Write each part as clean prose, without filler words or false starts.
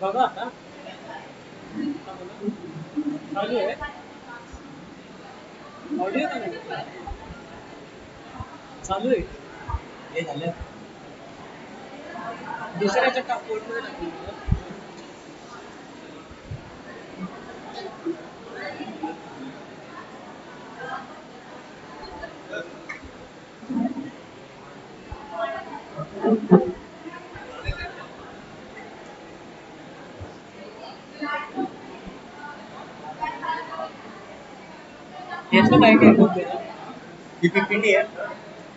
बघा आता चालू आहे ऑडिओ का नाही चालू आहे हे झालं दुसऱ्याच्या कोडमध्ये टाकून याचं काय काय ही पीपीटी आहे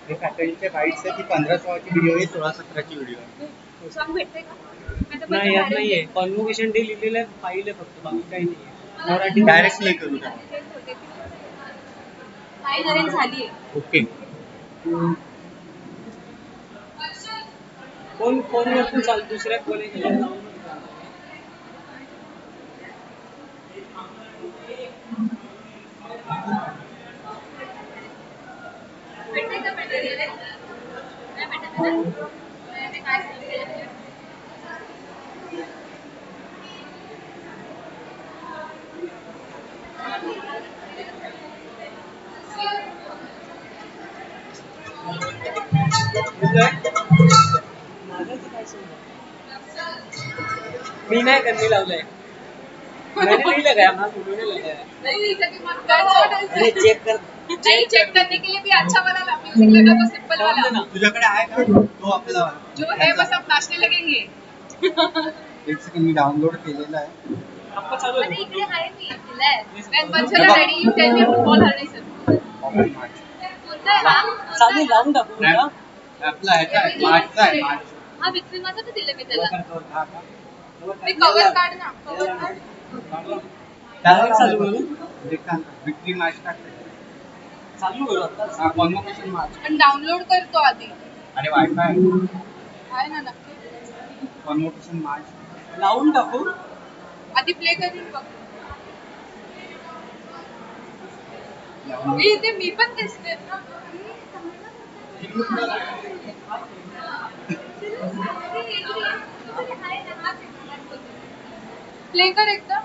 हे फॅकल्टीचे बाईट्स आहे ती 15-16ची व्हिडिओ आहे 16-17ची व्हिडिओ आहे नाही यात नाहीये कॉन्व्होकेशन डे लिहिलेलं आहे फाईल आहे फक्त बाकी काही नाही मराठी डायरेक्ट प्ले करू का झाली ओके कोण फोनवरतून चाल दुसऱ्या कॉलेजला जाऊन मी नहीं करने लावलंय मैंने नहीं लगाया मैं उन्होंने लगाया अरे चेक कर नहीं चेक करने के लिए भी अच्छा वाला म्यूजिक लगा तो सिंपल वाला तुझ्याकडे आहे का तो आपला जो है बस अब नाचने लगेंगे एक सेकंड मी डाउनलोड केलेला आहे आपका चालू है इकडे आहे मी दिलाय when once you are ready you tell me to call Harni sir कोणता आहे हा चालू लावून टाकू का आपला आहे का मार्चचा आहे मार्च हा विक्रमाचा तर दिलं मी त्याला हा का ते कव्हर काढ ना कव्हर काढ डायरेक्ट चालू करू विक्ट्री मार्च टाकते चालू करू आता हा कॉन्व्होकेशन मार्च पण डाउनलोड करतो आधी अरे वायफाय आहे ना नक्की कॉन्व्होकेशन मार्च लावून टाकू आधी प्ले करून बघ ते मी पण दिसते ना प्ले कर एकदा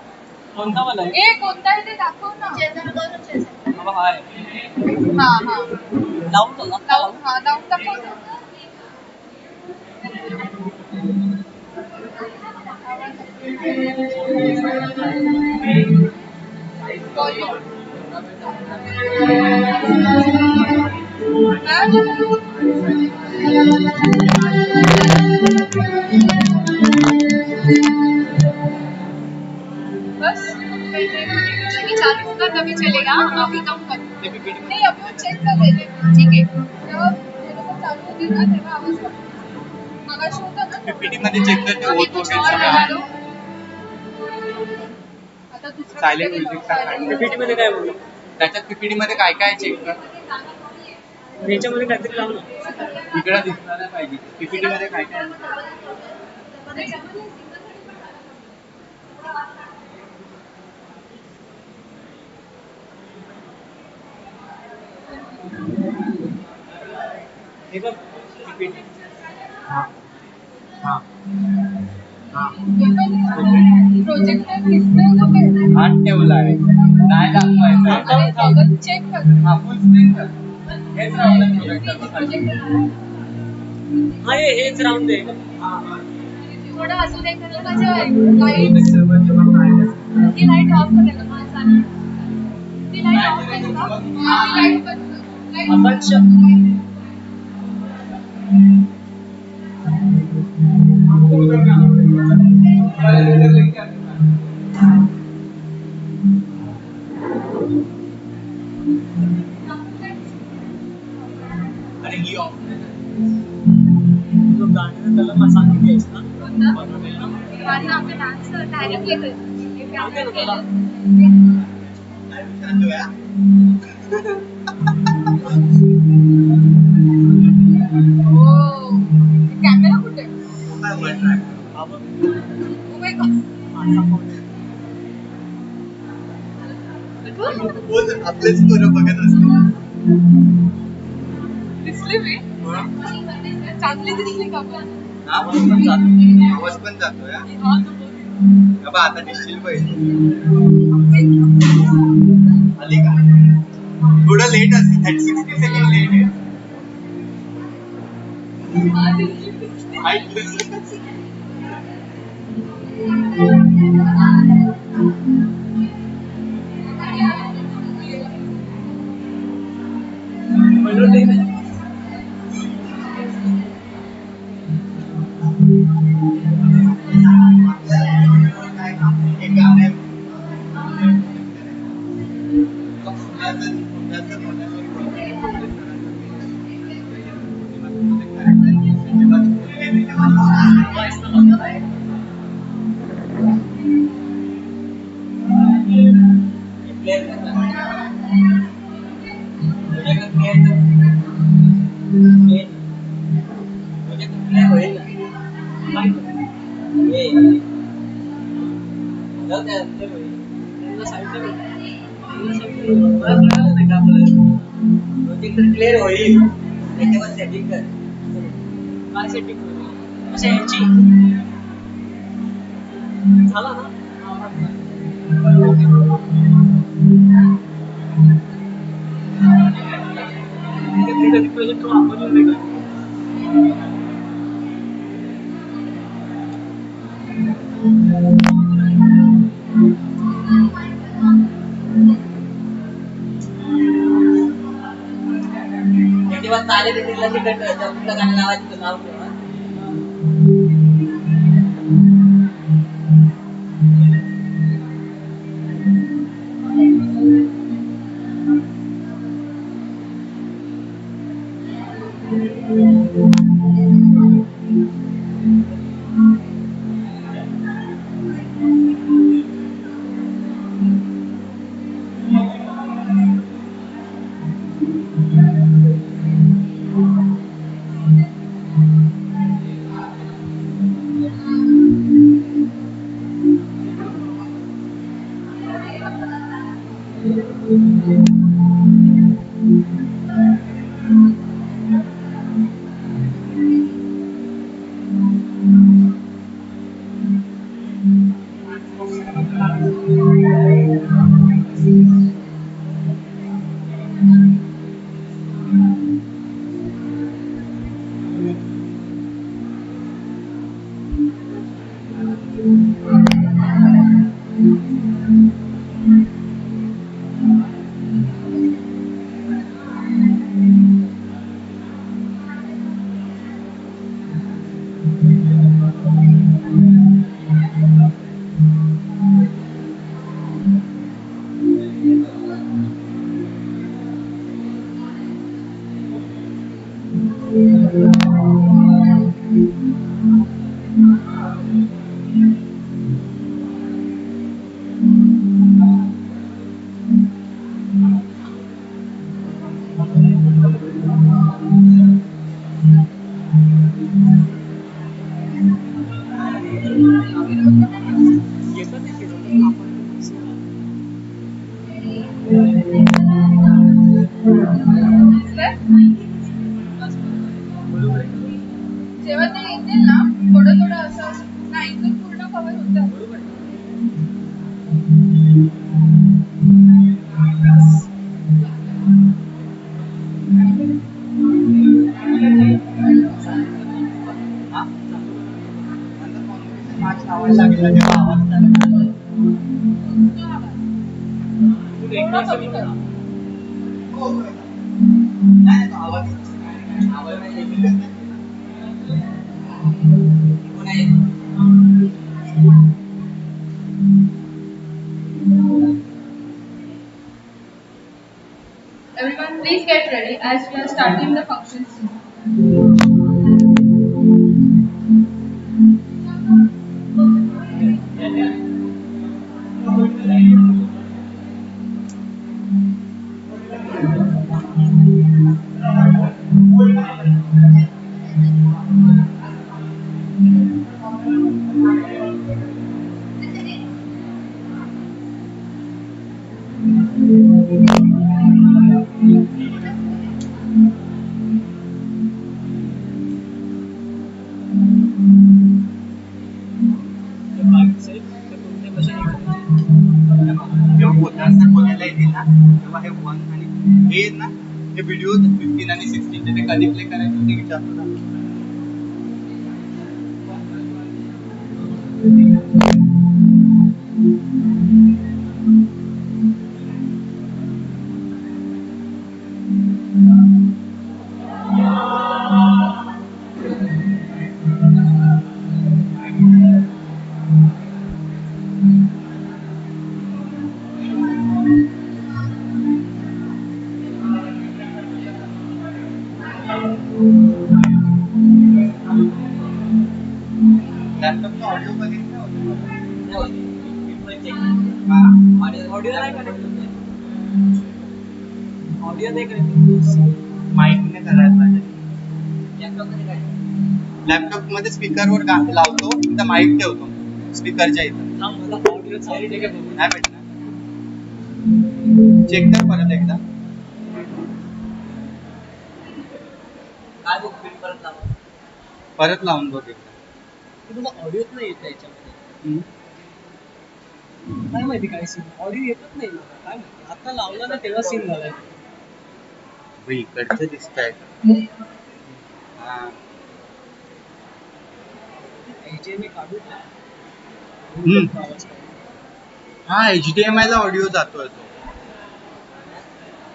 कोणता वाला आहे ए कोणता आहे ते दाखव ना बाबा हाय हा हा लावून टाक आता लावून हा लावून दाखव ना बस चालू होगा तभी चलेगा अभी कम कर नहीं अभी वो चेक कर रहे थे ठीक है जब ये लोग चालू होतील ना तेव्हा आवाज मगाशी होता ना पीपीटी मध्ये चेक करते होत वगैरे सगळं आता दुसरं सायलेंट म्युझिक पीपीटी मध्ये काय बोललो त्याच्यात पीपीटी मध्ये काय काय चेक कर याच्यामध्ये काहीतरी लावू ना इकडे दिसणार नाही पाहिजे पीपीटी मध्ये काय काय हे बघ पीपीटी हा हा हा प्रोजेक्टर दिसतोय का ते हात ठेवला आहे नाही दाखवायचं अरे सगळं चेक कर हा फुल स्क्रीन कर हेच राहिलं प्रोजेक्टर प्रोजेक्टर हा हेच राहून दे. थोडं असू दे कारण माझ्या लाईट ही लाईट ऑफ करायला मला चालेल. ती लाईट ऑफ आहे का? ती लाईट बंद कर. आपण आणि ही ऑफ जो गाणं त्याला मला सांगितलीस ना कोणतं? बनवलेलं गाणं आमचं डान्स डायरेक्टली सांगते ना त्याला. कॅमेरा कुठे? आपण Oh my God. आपलेच पोरं बघत असते. दिसली मी चांगली दिसली का पण? आवाज पण जातोय बाबा. आता दिसशील पाहिजे. आली का? थोडं लेट असते 60 सेकंड लेट आहे. क्लिअर होईल त्याच्यावर सेटिंग कर. काय सेटिंग कर? असं याची झाला ना. प्रोजेक्ट वापरलं नाही का? तेव्हा ताले देतील तिकट कुठलं गाणं लावायचं नाव ठेवा. जेव्हा ते येतील ना थोडं थोडं असं नाही इथून पूर्ण कव्हर होतं. मार्क्स लावायला लागेल तेव्हा आवाज चालेल. तू देखील कमी करा. नाही तो आवाज आवाज नाही. Everyone, please get ready as we are starting the function soon. बोलायला येते ना तेव्हा हे 1 आणि हे ना हे व्हिडिओ 15 आणि 16 ते कधी प्ले करायचं ते विचारतो ना. लॅपटॉपचा ऑडिओ बघितला ऑडिओ नाही कनेक्ट ऑडिओ नाही कनेक्ट माईकने करायला पाहिजे. लॅपटॉप मध्ये स्पीकरवर लावतो इथं माईक ठेवतो स्पीकरच्या इथं. मला ऑडिओ चालू आहे नाही भेटणार. चेक कर परत एकदा. परत लावून बघ एकदा. तुला ऑडिओच नाही येत याच्यामध्ये. काय माहिती काय सीन ऑडिओ येतच नाही मला काय माहिती. आता लावला ना तेव्हा सीन झालाय. इकडचं दिसतंय. HDMI काढू हा HDMI ला ऑडिओ जातोय तो.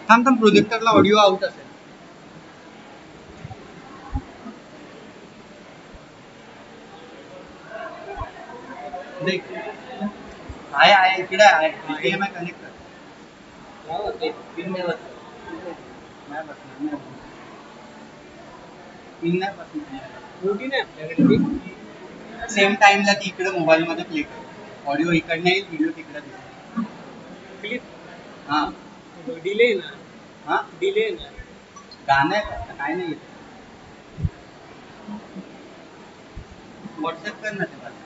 थांब प्रोजेक्टरला ऑडिओ आउट असेल. आहे इकडे आहे HDMI कनेक्ट कर. पिन नाही बसणार. पिन नाही बसणार. मोठी नाही आपल्याकडे. सेम टाइमला ती इकडे मोबाईल मध्ये प्ले कर. ऑडिओ इकडे येईल व्हिडिओ तिकडे दिसेल. क्लिप हा डिले ना. हा डिले ना. गाणं आहे का काय नाही येत. व्हॉट्सअप कर ना ते मला.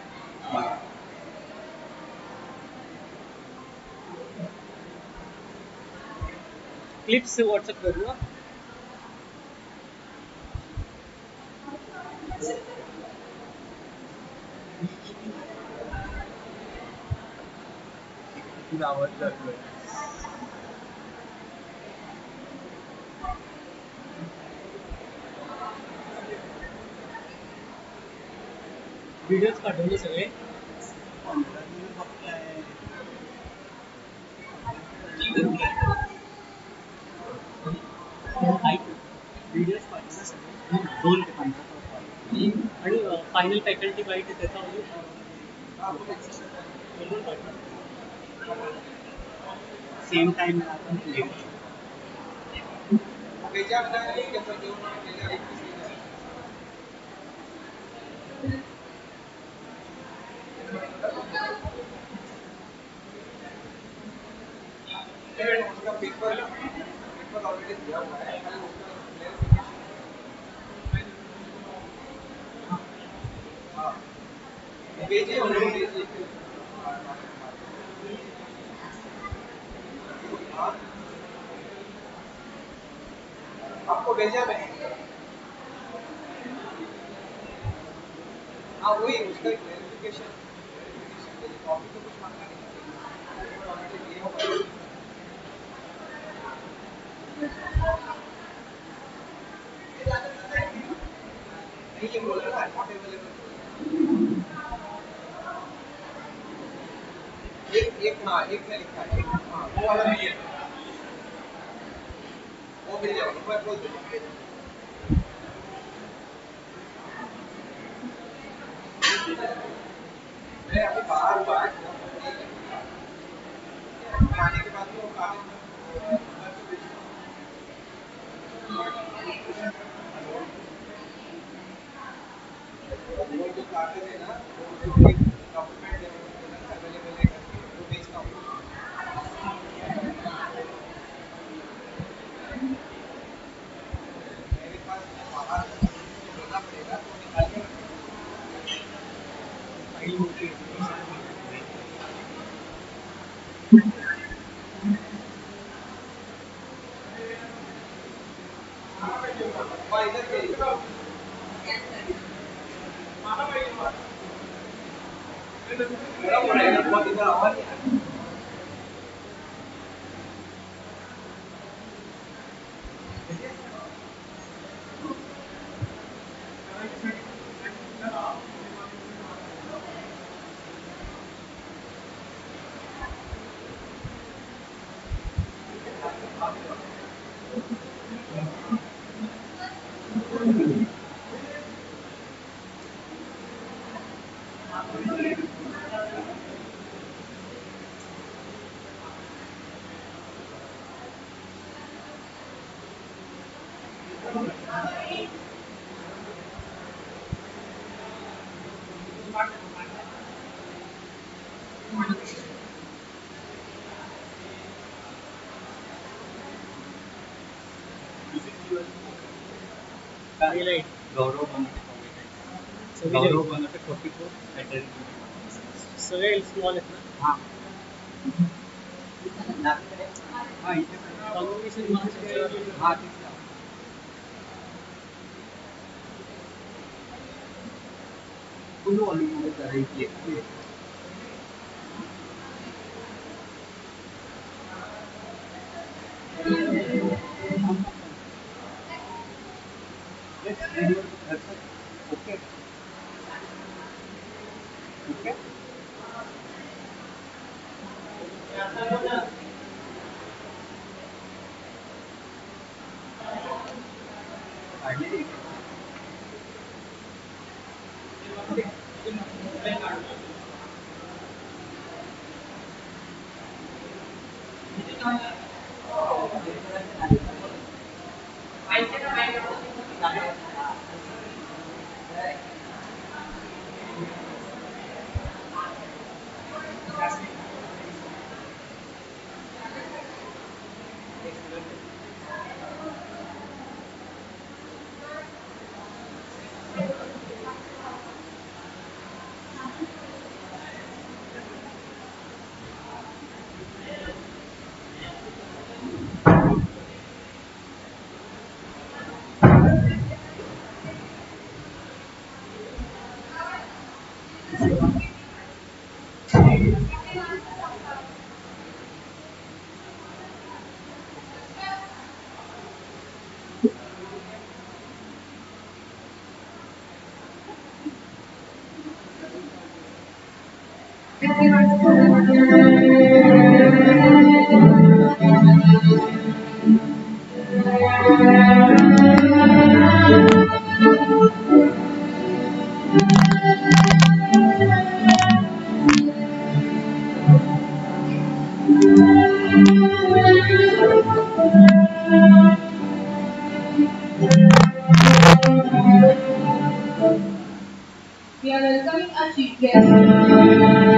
क्लिप्स व्हॉट्सअप करू ना. आवाज जातोय. व्हिडिओज पाठवले सगळे. व्हिडिओज पाठवले सगळे. 2 ते 5 आणि फायनल फॅकल्टी बाईट त्याचा सेम टाइमला आपण प्ले आपको भेजा मैंने। हाँ वही उसका वेरिफिकेशन कॉपी तो कुछ मांगा नहीं ऑलरेडी दिया हुआ है। नहीं ये बोल रहा था नॉट अवेलेबल। हाँ एक में लिखा है हाँ वो वाला नहीं है वो मिल जाएगा एक बार बोल दो मैं अभी बाहर हुआ खाने के बाद वो कागज वो जो कागज है ना वो डॉक्यूमेंट अवेलेबल है करके वो भेजता हूँ मेरे पास बाहर बोलना पड़ेगा तो निकाल के फाइल होती है इधर के बहुत इधर आवाज हाईलाइट गौरव बनवते 44 सगळे स्मॉल आहेत ना हाँ हाँ इथे कॉन्व्होकेशन हाँ कुल्लू अलुमनी करायची आहे okay okay We are welcoming our chief guest.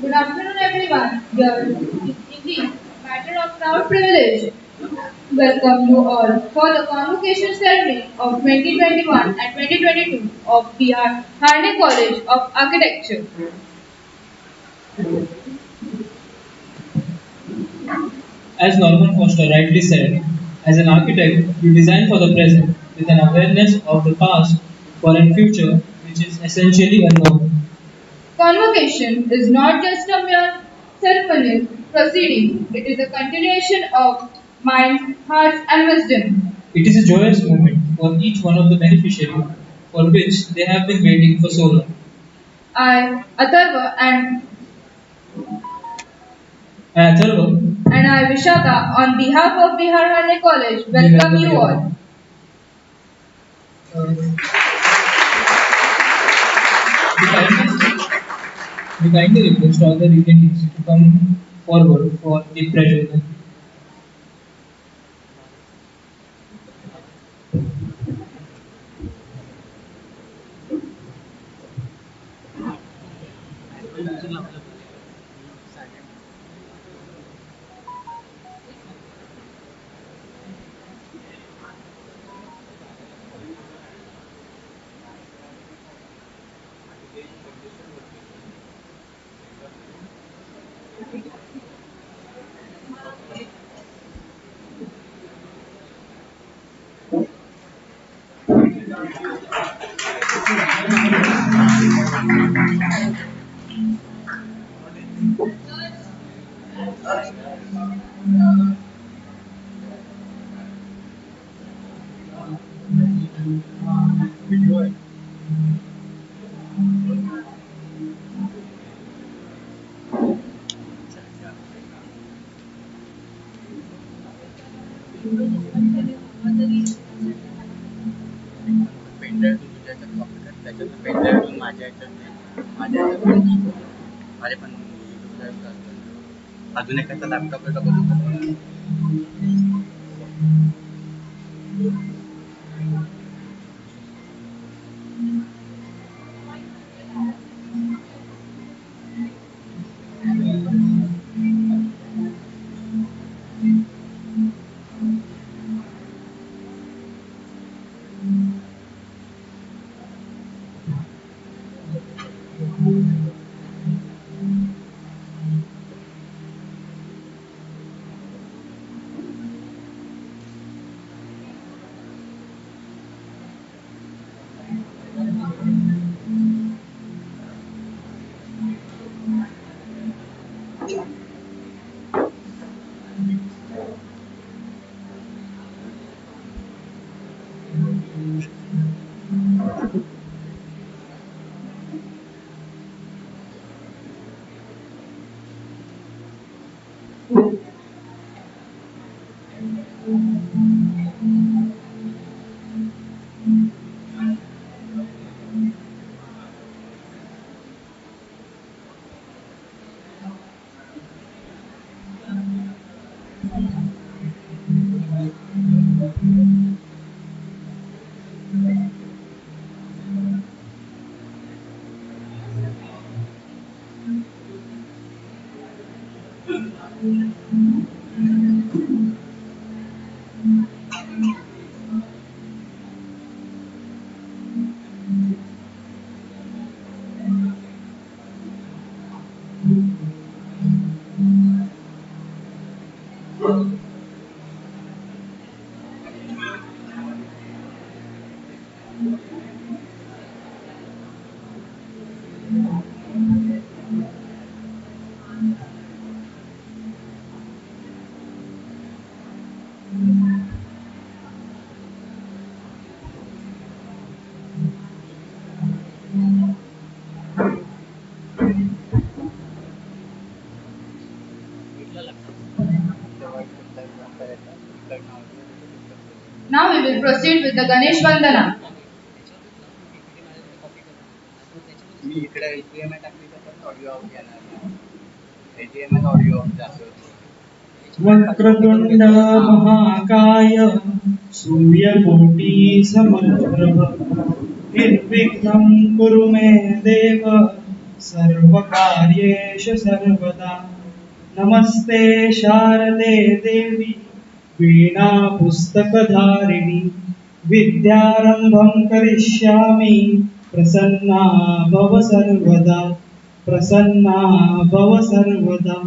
Good afternoon, everyone. Here is indeed matter of proud privilege. Welcome you all for the Convocation Ceremony of 2021 and 2022 of Bihar Harne College of Architecture. As Norman Foster rightly said, as an architect, you design for the present with an awareness of the past for a future which is essentially unknown. Convocation is not just a mere ceremonial proceeding, it is a continuation of minds, hearts, and wisdom. It is a joyous moment for each one of the beneficiaries for which they have been waiting for so long. I, Atharva, And Atharva, and I, Vishaka, on behalf of Bihar Harne College, welcome you all. we kindly we kindly request all the attendees to come forward for the pledge. Pen drive तुझ्या याच्यात copy कर त्याच्यात pen drive घेऊन माझ्या याच्यात माझ्या याच्यात माझे पण अजून एखादा लॅपटॉप आहे का बघू Now we will proceed with the Ganesh Vandana. मी इकडे HDMI टाकली तर पण ऑडिओ आउट येणार नाही. HDMI ऑडिओ आउट जातो. वक्रतुंड महाकाय सूर्यकोटि समप्रभ निर्विघ्नं कुरु मे देव सर्वकार्येषु सर्वदा नमस्ते शारदे देवी वीणा पुस्तकधारिणी विद्यारंभं करिष्यामि प्रसन्ना भव सर्वदा प्रसन्ना भव सर्वदा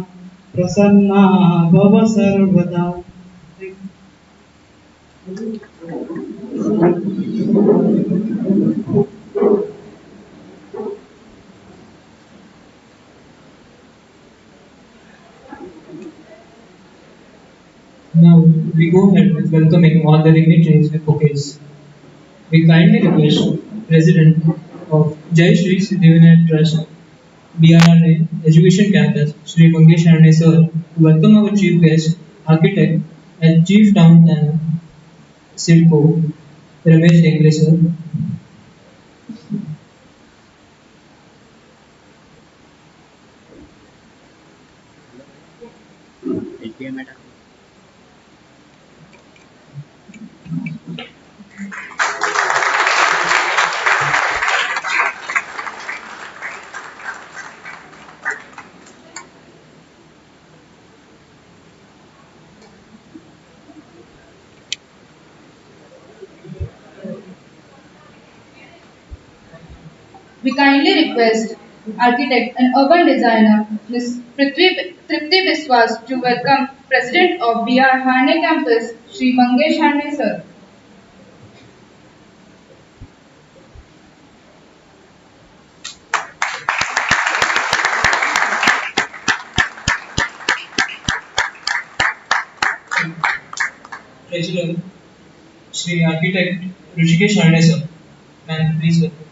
प्रसन्ना भव सर्वदा. Now we go ahead with welcoming all the dignitaries with bouquets. We kindly request President of Jai Shri Siddhivinayak Trust, BRRA Education Campus, Shri Mangesh Sir, to welcome our chief guest, architect and chief town planner, SIDCO, Ramesh Dengre sir. HDMI टाकली. We kindly request architect and urban designer Ms. Tripti Biswas to welcome President of BR Harne Campus, Shri Mangesh Harne sir. Treasurer, Shri Architect Rishikesh Harne sir. Ma'am, please welcome.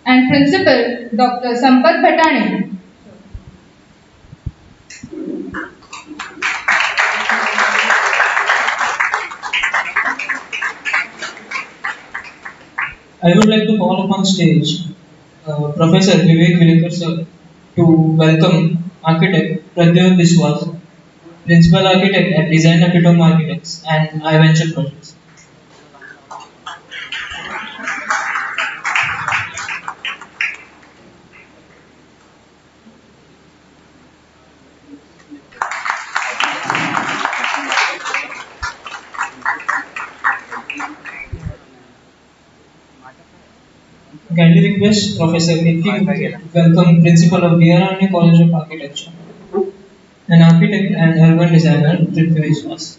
And Principal Dr. Sampath Bhatani. I would like to call upon stage Professor Vivek Vilekar sir to welcome architect Pradyot Biswas, Principal Architect at Design Epitome Architects and iVenture Projects. Kindly request Professor Nikki to welcome Principal of BRRA College of Architecture, an architect and urban designer, Prithvi Biswas.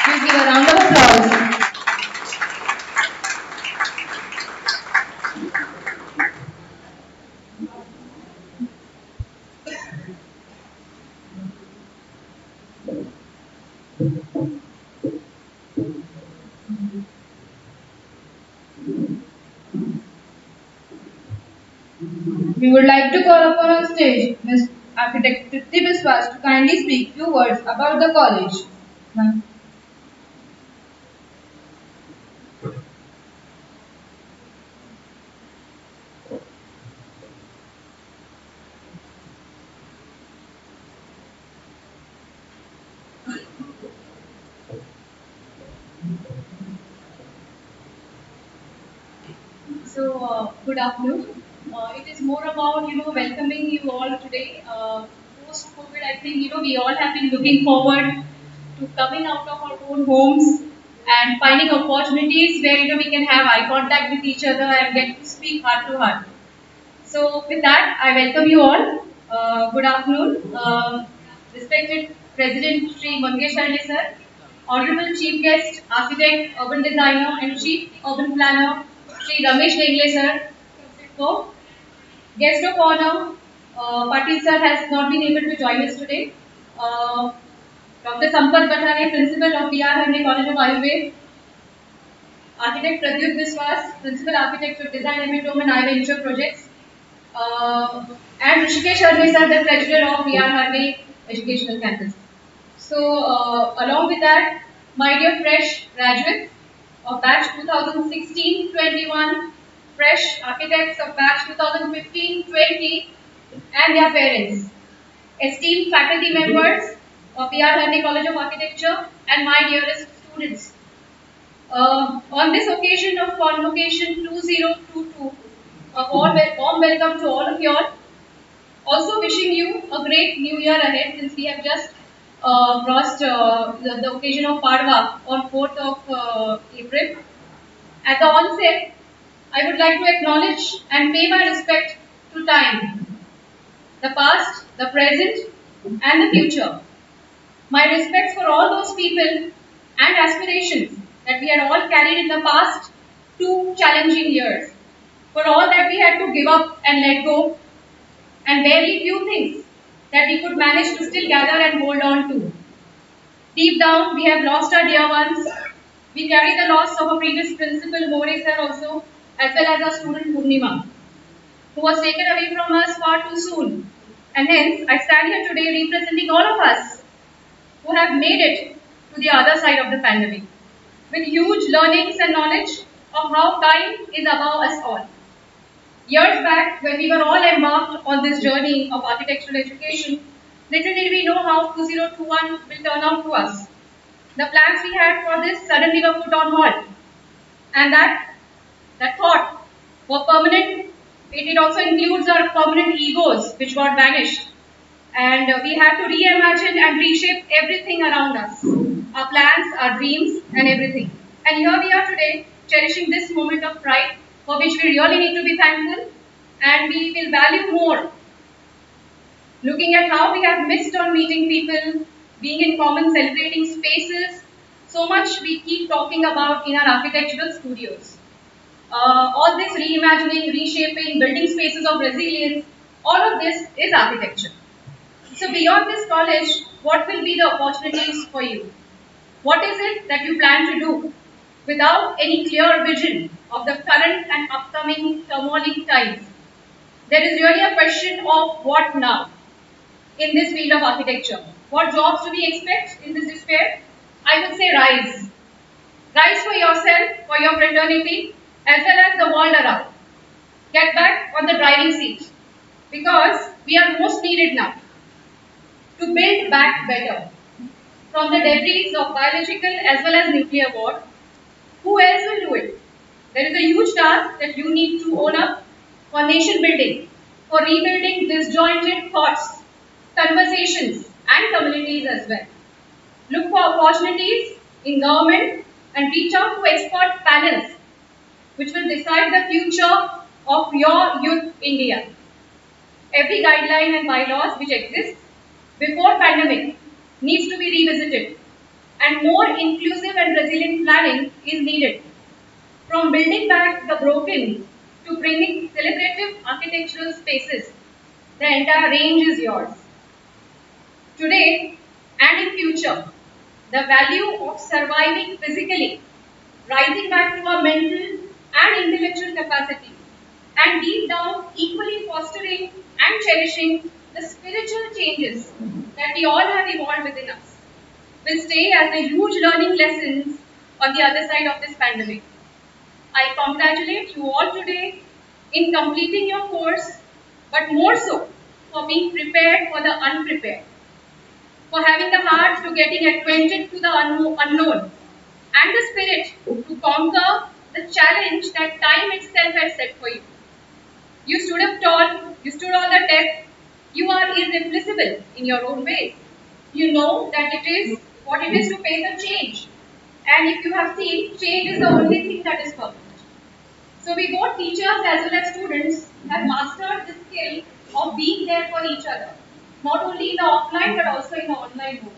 Please give a round of applause. We would like to call upon on stage Ms. Architect Tripti Biswas to kindly speak few words about the college. Ma'am. Good afternoon. It is more about welcoming you all today. Post COVID, I think we all have been looking forward to coming out of our own homes and finding opportunities where we can have eye contact with each other and get to speak heart to heart. So with that, I welcome you all. Good afternoon, respected President Sri Mangesh sir, Honorable Chief Guest, Architect, Urban Designer and Chief Urban Planner Sri Ramesh Dengle sir. So, guest of honor, Patil sir has not been able to join us today. Uh, Dr. Sampath Bathane, Principal of B.R. Harne College of Ayurveda, Architect Pradyut Biswas, Principal Architect of Design M.A. and I-Venture Projects, and Rishikesh Harne sir, the Treasurer of B.R. Harne Educational Campus. So, along with that, my dear fresh graduates of batch 2016-21, fresh architects of batch 2015-20, and their parents, esteemed faculty members of PR Harne College of Architecture, and my dearest students. On this occasion of Convocation 2022, a warm welcome to all of you all. Also wishing you a great new year ahead since we have just crossed the occasion of Padwa on 4th of April. At the onset, I would like to acknowledge and pay my respect to time, the past, the present, and the future. My respects for all those people and aspirations that we had all carried in the past 2 challenging years, for all that we had to give up and let go, and barely few things that we could manage to still gather and hold on to. Deep down, we have lost our dear ones. We carry the loss of a previous principal, More sir also, as well as our student Purnima, who was taken away from us far too soon. And hence, I stand here today representing all of us who have made it to the other side of the pandemic, with huge learnings and knowledge of how time is above us all. Years back, when we were all embarked on this journey of architectural education, little did we know how 2021 will turn out to us. The plans we had for this suddenly were put on hold, and that thought were permanent. It also includes our permanent egos, which got vanished, and we had to reimagine and reshape everything around us, our plans, our dreams, and everything. And here we are today, cherishing this moment of pride, for which we really need to be thankful, and we will value more, looking at how we have missed on meeting people, being in common celebrating spaces, so much we keep talking about in our architectural studios. All this reimagining, reshaping, building spaces of resilience, all of this is architecture. So beyond this college, what will be the opportunities for you? What is it that you plan to do without any clear vision of the current and upcoming turmoiling times? There is really a question of what now in this field of architecture. What jobs do we expect in this despair? I would say rise. Rise for yourself, for your fraternity, as well as the world around. Get back on the driving seat because we are most needed now to build back better. From the debris of biological as well as nuclear war, who else will do it? There is a huge task that you need to own up for nation building, for rebuilding disjointed thoughts, conversations, and communities as well. Look for opportunities in government and reach out to expert panels which will decide the future of your youth India. Every guideline and bylaws which exist before pandemic needs to be revisited and more inclusive and resilient planning is needed. From building back the broken to bringing celebrative architectural spaces, the entire range is yours. Today and in future, the value of surviving physically, rising back to our mental and intellectual capacity, and deep down equally fostering and cherishing the spiritual changes that we all have evolved within us, will stay as the huge learning lessons on the other side of this pandemic. I congratulate you all today in completing your course, but more so for being prepared for the unprepared, for having the heart to getting acquainted to the unknown, and the spirit to conquer the challenge that time itself has set for you. You stood up tall, you stood on the test, you are irreplaceable in your own ways. You know that it is what it is to face a change. And if you have seen, change is the only thing that is perfect. So we both teachers as well as students have mastered the skill of being there for each other, not only in the offline but also in the online world.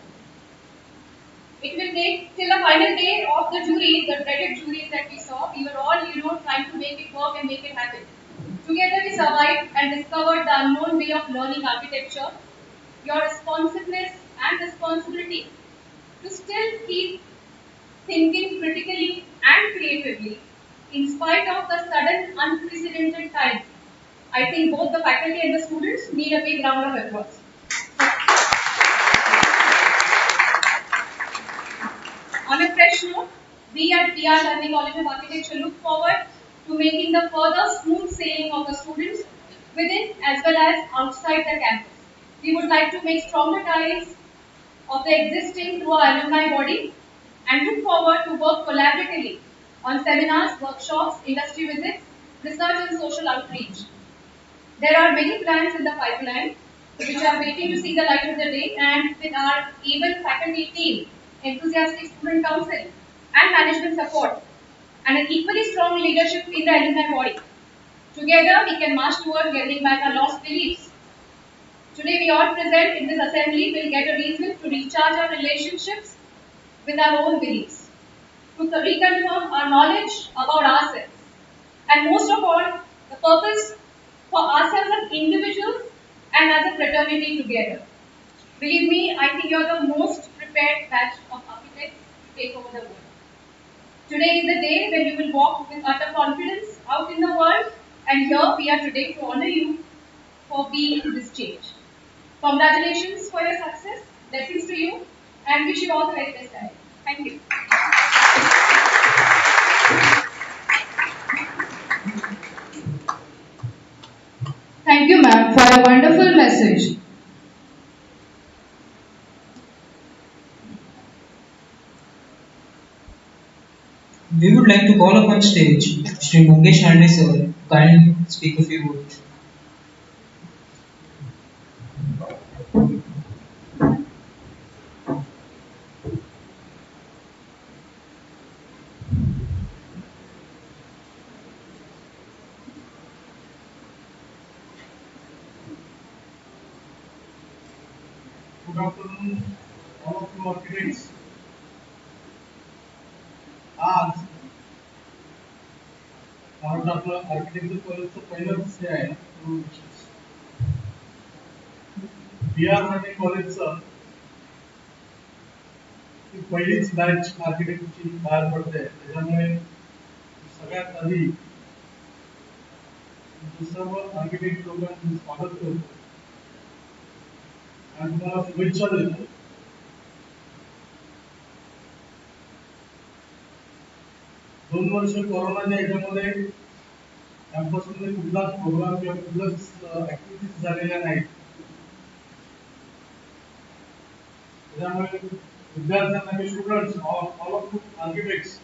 It will take till the final day of the jury, the dreaded juries that we saw. We were all, trying to make it work and make it happen. Together we survived and discovered the unknown way of learning architecture. Your responsiveness and responsibility to still keep thinking critically and creatively in spite of the sudden unprecedented times. I think both the faculty and the students need a big round of applause. On a fresh note, we at PR Learning College of Architecture look forward to making the further smooth sailing of the students within as well as outside the campus. We would like to make stronger ties of the existing through our alumni body and look forward to work collaboratively on seminars, workshops, industry visits, research and social outreach. There are many plans in the pipeline which are waiting to see the light of the day, and with our able faculty team, enthusiastic student council and management support and an equally strong leadership in the alumni body. Together we can march towards getting back our lost beliefs. Today we all present in this assembly will get a reason to recharge our relationships with our own beliefs, to reconfirm our knowledge about ourselves, and most of all, the purpose for ourselves as individuals and as a fraternity together. Believe me, I think you're the most prepared batch of architects to take over the world. Today is the day when you will walk with utter confidence out in the world, and here we are today to honor you for being this change. Congratulations for your success, blessings to you, and wish you all the very best ahead. Thank you. Thank you, ma'am, for a wonderful message. We would like to call upon stage Shri Mangesh Hande sir to kindly speak a few words. Good afternoon, all of you architects. आज भारत आपलं architecture कॉलेजचं पहिलंच हे आहे बिहार आणि कॉलेजचं ही पहिलीच batch आर्किटेक्टची बाहेर पडते त्याच्यामुळे सगळ्यात आधी सर्व आर्किटेक्ट लोकांचं स्वागत करतो आणि तुम्हाला शुभेच्छा देतो. 2 वर्ष कोरोनाच्या याच्यामध्ये कॅम्पसमध्ये कुठलाच प्रोग्राम किंवा कुठलाच ऍक्टिव्हिटीज झालेल्या नाहीत. त्यामुळे विद्यार्थ्यांना स्टुडंट्स ऑल ऑफ आर्किटेक्ट्स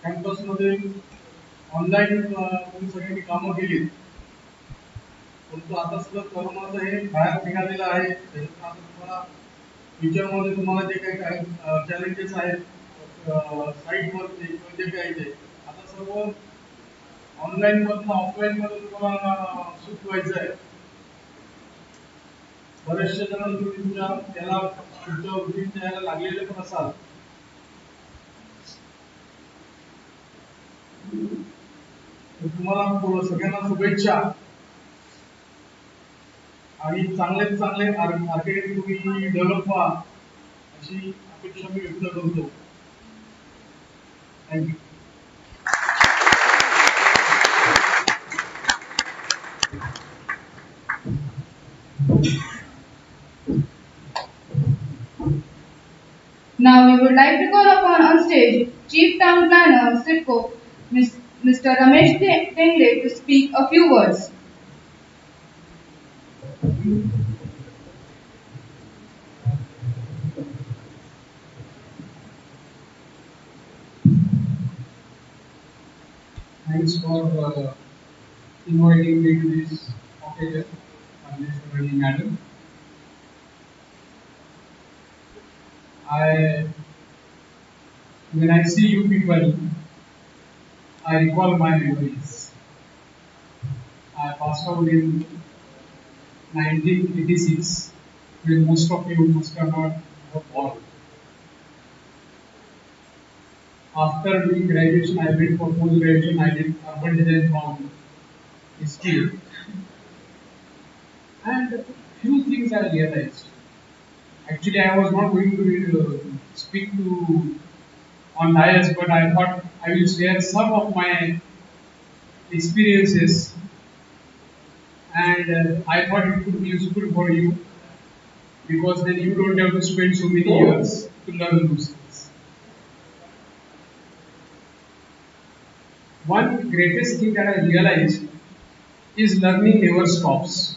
कॅम्पसमध्ये ऑनलाईन तुम्ही सगळ्यांनी कामं केलीत. परंतु आता सुद्धा कोरोनाचं हे बाहेर निघालेलं आहे. त्याच्यात आता तुम्हाला फ्युचरमध्ये तुम्हाला जे काही चॅलेंजेस आहेत साईटवरचे किंवा जे काही ते आता सर्व ऑनलाईन मधून ऑफलाईन मध्ये तुम्हाला शिफ्ट व्हायचं आहे. बरेचसे जण तुम्ही तुमच्या याला तुमच्या रुटीनच्या याला लागलेले पण असाल. तुम्हाला सगळ्यांना शुभेच्छा आणि चांगले चांगले आर्किटेक्ट तुम्ही डेव्हलप व्हा अशी अपेक्षा मी व्यक्त करतो. Thank you. Now we would like to call upon on stage Chief Town Planner, SIDCO, Mr. Ramesh Tengle to speak a few words. Thanks for inviting me to this occasion, Mr. Rani Madam. I, when I see you people, I recall my memories. I passed out in 1986, when most of you must have not were born. After doing graduation, I went for post graduation. I did urban design from history, and few things I realized. Actually, I was not going to speak to on dais, but I thought I will share some of my experiences, and I thought it could be useful for you because then you don't have to spend so many years to learn those things. One greatest thing that I realized is learning never stops.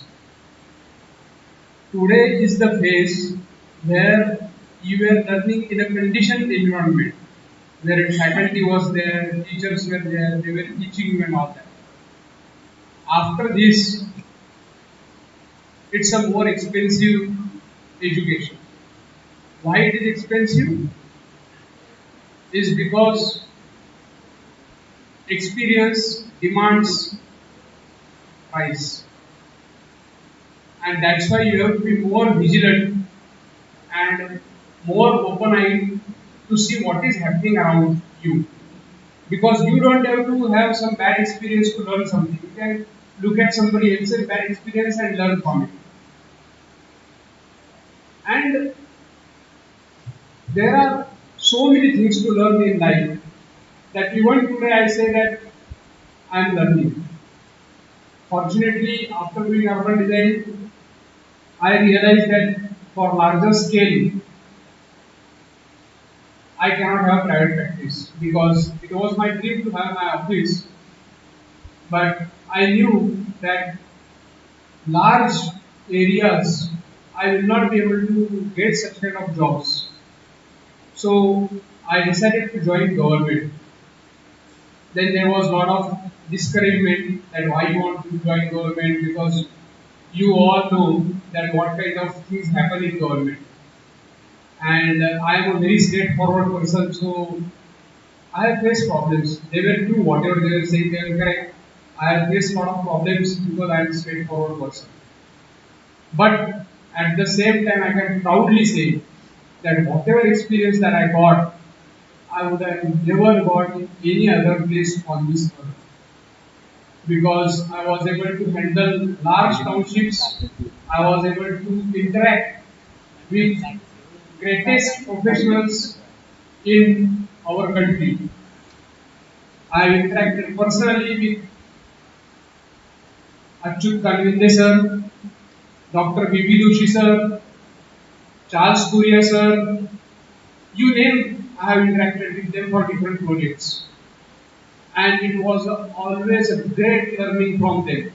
Today is the phase where you were learning in a conditioned environment, where faculty was there, teachers were there, they were teaching you and all that. After this, it's a more expensive education. Why it is expensive? Is because experience demands price. And that's why you have to be more vigilant and more open-eyed to see what is happening around you. Because you don't have to have some bad experience to learn something. You can look at somebody else's bad experience and learn from it. And there are so many things to learn in life that even today I say that I am learning. Fortunately, after doing urban design, I realized that for larger scale, I cannot have private practice because it was my dream to have my office, but I knew that large areas I will not be able to get such kind of jobs. So I decided to join government. Then there was a lot of discouragement that why you want to join government because you all know that what kind of things happen in government. And I am a very straightforward person, so I have faced problems. They were true, whatever they were saying, they were correct. I have faced a lot of problems because I am a straightforward person. But at the same time, I can proudly say that whatever experience that I got, I would have never got in any other place on this earth. Because I was able to handle large townships, I was able to interact with greatest professionals in our country. I interacted personally with Achyut Kanvinde sir, Dr. B.B. Doshi sir, Charles Kuria sir, you name, I have interacted with them for different projects. And it was always a great learning from them.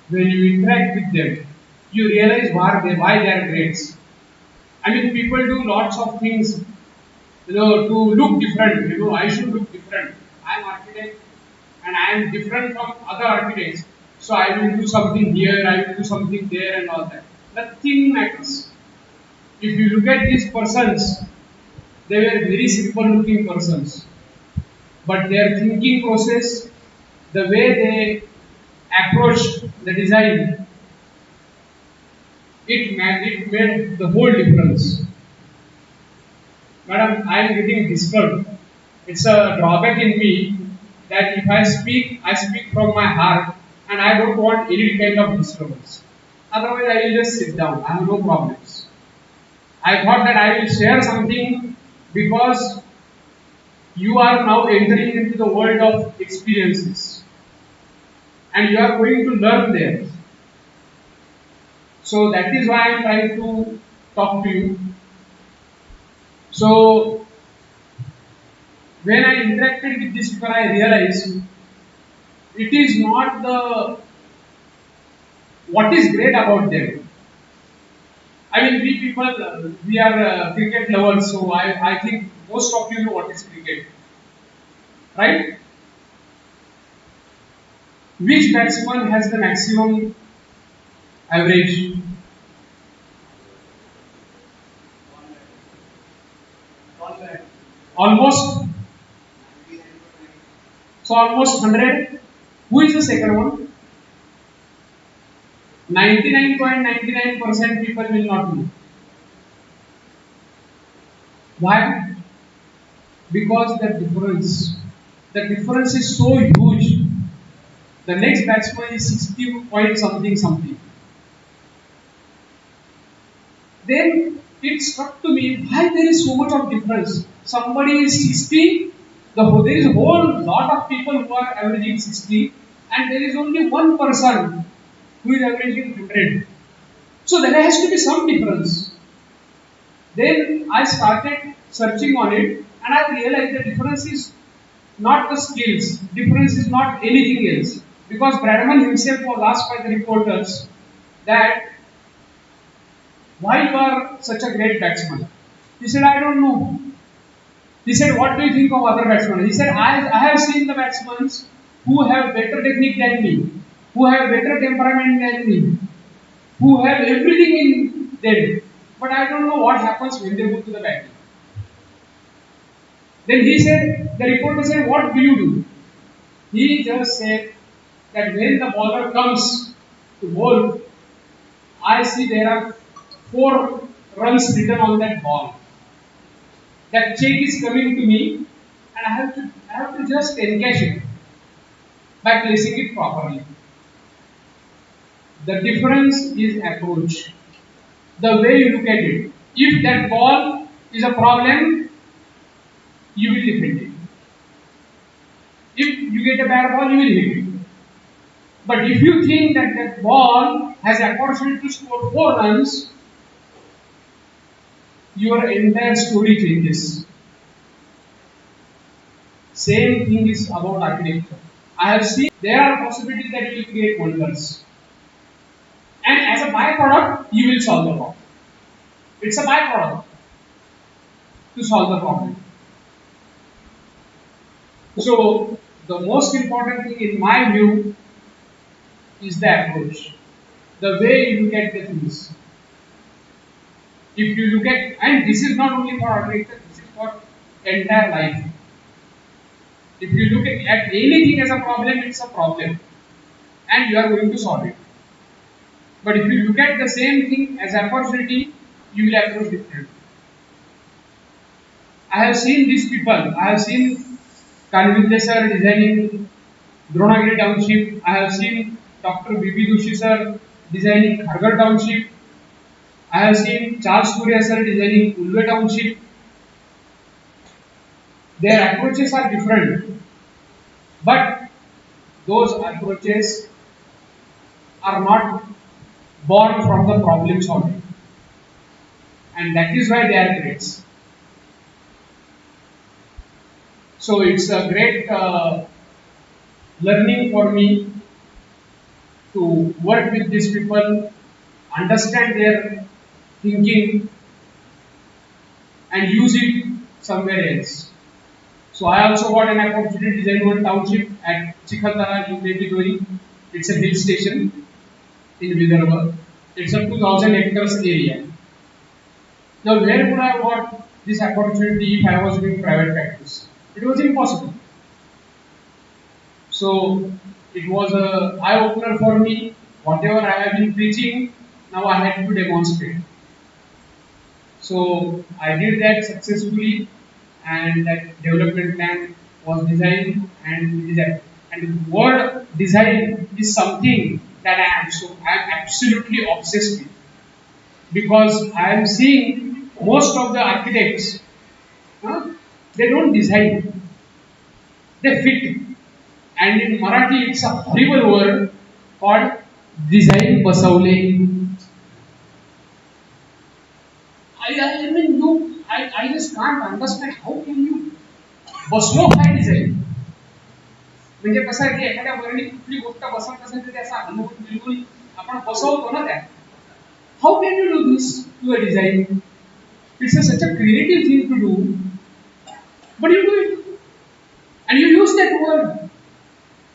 When you interact with them, you realize why they are greats. I mean, people do lots of things, to look different. I should look different. I am architect, and I am different from other architects. So I will do something here, I will do something there, and all that. Nothing matters. If you look at these persons, they were very simple-looking persons, but their thinking process, the way they approached the design, it made the whole difference. Madam, I am getting disturbed. It's a drawback in me that if I speak from my heart and I don't want any kind of disturbance. Otherwise, I will just sit down. I have no problems. I thought that I will share something because you are now entering into the world of experiences and you are going to learn there. So that is why I am trying to talk to you. So when I interacted with these people, I realized it is not the what is great about them. I mean, we people, we are cricket lovers, so I think most of you know what is cricket, right? Which batsman has the maximum average? Almost, so almost 100. Who is the second one? 99.99% people will not know. Why? Because the difference is so huge. The next batsman is 60 point something something. Then it struck to me why there is so much of difference. Somebody is 60, there is a whole lot of people who are averaging 60, and there is only one person who is averaging 100. So there has to be some difference. Then I started searching on it and I realized the difference is not the skills, difference is not anything else. Because Bradman himself was asked by the reporters that why you are such a great batsman. He said, I don't know. He said, what do you think of other batsmen? He said, I have seen the batsmen who have better technique than me, who have better temperament than me, who have everything in them. But I don't know what happens when they move to the batting. Then he said, the reporter said, what do you do? He just said that when the bowler comes to bowl, I see there are 4 runs written on that ball. That check is coming to me and I have to just encash it by placing it properly. The difference is approach. The way you look at it. If that ball is a problem, you will defend it. If you get a bad ball, you will hit it. But if you think that that ball has a opportunity to score 4 runs, your entire story changes. Same thing is about architecture. I have seen there are possibilities that you will create wonders. And as a byproduct, you will solve the problem. It's a byproduct to solve the problem. So, the most important thing in my view is the approach, the way you look at the things. If you look at, and this is not only for architecture, this is for entire life. If you look at anything as a problem, it's a problem, and you are going to solve it. But if you look at the same thing as opportunity, you will approach differently. I have seen these people. I have seen Kanvidya sir designing Dronagiri Township. I have seen Dr. B.B. Doshi sir designing Khargar Township. I have seen Charles Surya sir designing Ulve Township. Their approaches are different, but those approaches are not born from the problem solving, and that is why they are great. So it's a great learning for me to work with these people, understand their thinking, and use it somewhere else. So I also got an opportunity to design one township at Chikhatara in Netigori. It's a hill station in Vidarbha. It's a 2000 hectares area. Now where would I have got this opportunity if I was doing private practice? It was impossible. So it was an eye opener for me. Whatever I have been preaching, now I had to demonstrate. So I did that successfully, and that development plan was designed and designed. And the word design is something that I am absolutely obsessed with, because I am seeing most of the architects, they don't design, they fit. And in Marathi, it's a horrible word called design basavle. I mean, I just can't understand how can you बसवून design म्हणजे कसं आहे की एखाद्या वर्णी कुठली गोष्ट बसवत असेल तर त्याचा अनुभव बिलकुल आपण बसवतो ना त्या how can you do this to a design it's a such a creative thing to do but you do it and you use that word.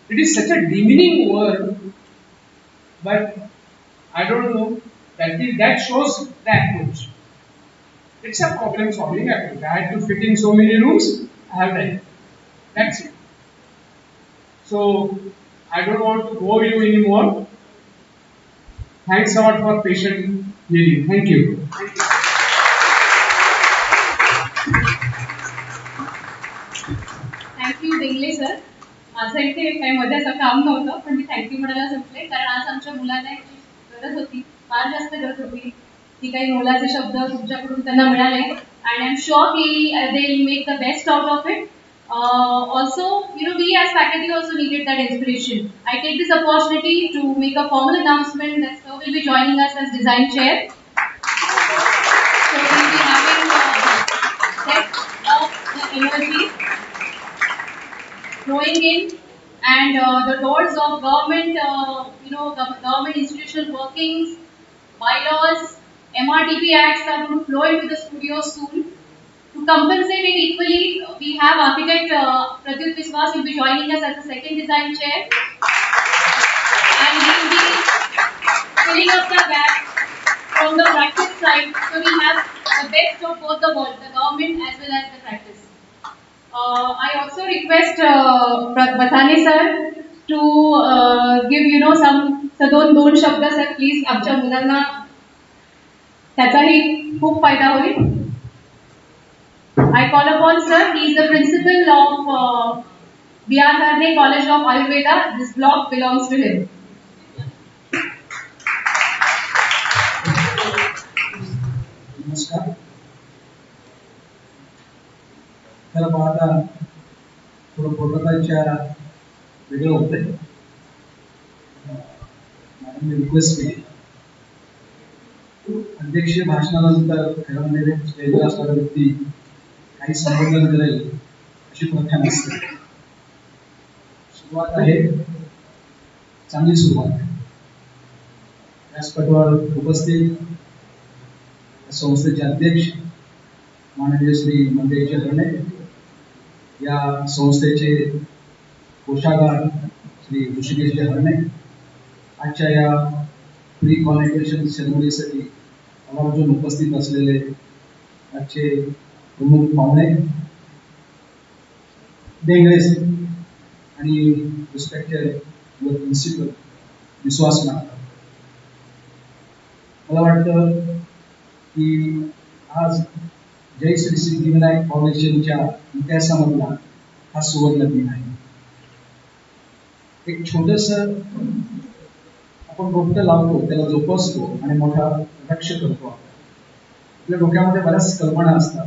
It is such a demeaning word, but I don't know. That shows the approach. It's a problem solving approach. I had to fit in so many rooms. I have done it. That's it. So I don't want to bore you anymore. Thanks a lot for patient hearing. Thank you. Thank you Dingle sir. माझं इथे काही मध्ये असं काम नव्हतं पण मी thank you म्हणायला संपले कारण आज आमच्या मुलांना याची गरज होती फार जास्त गरज होती की काही मोलाचे शब्द तुमच्याकडून त्यांना मिळाले and I'm sure they'll make the best out of it. Also, we as faculty also needed that inspiration. I take this opportunity to make a formal announcement that sir will be joining us as design chair. So we'll be having set of the energy flowing in and the doors of government, government institutional workings, bylaws, MRTP acts are going to flow into the studio soon. To compensate it equally, we have architect Pradyut Biswas will be joining us as the second design chair. And he will be filling up the gap from the practice side. So we have the best of both the worlds, the government as well as the practice. I also request Bathane sir to give some दोन शब्द sir please आमच्या मुलांना त्याचाही खूप फायदा होईल. I call upon sir, he is the principal of B.R. Harne College of Ayurveda. This block belongs to him. नमस्कार. खरं पाहता थोडं प्रोटोकॉलच्या वेगळं होतंय. मॅडमने रिक्वेस्ट केली अध्यक्षीय भाषणानंतर खरं म्हणजे स्टेजवर असणारा व्यक्ती काही संबोधन करेल अशी प्रथा नसते. सुरुवात आहे चांगली सुरुवात. व्यासपीठावर उपस्थित संस्थेचे अध्यक्ष माननीय श्री मंगेश हरणे, या संस्थेचे कोषागार श्री ऋषिकेश हरणे, आजच्या या प्री कॉन्व्होकेशन सेरेमनीसाठी आवर्जून उपस्थित असलेले आजचे प्रमुख पाहुणे डेंगरेस आणि रिस्पेक्टेड युअर प्रिन्सिपल विश्वास नागकर. मला वाटतं की आज जय श्री सिद्धिविनायक फाउंडेशनच्या इतिहासामधला हा सुवर्ण दिन आहे. एक छोटस आपण रोपटं लावतो, त्याला जोपासतो आणि मोठा वृक्ष करतो. आपल्या डोक्यामध्ये बऱ्याच कल्पना असतात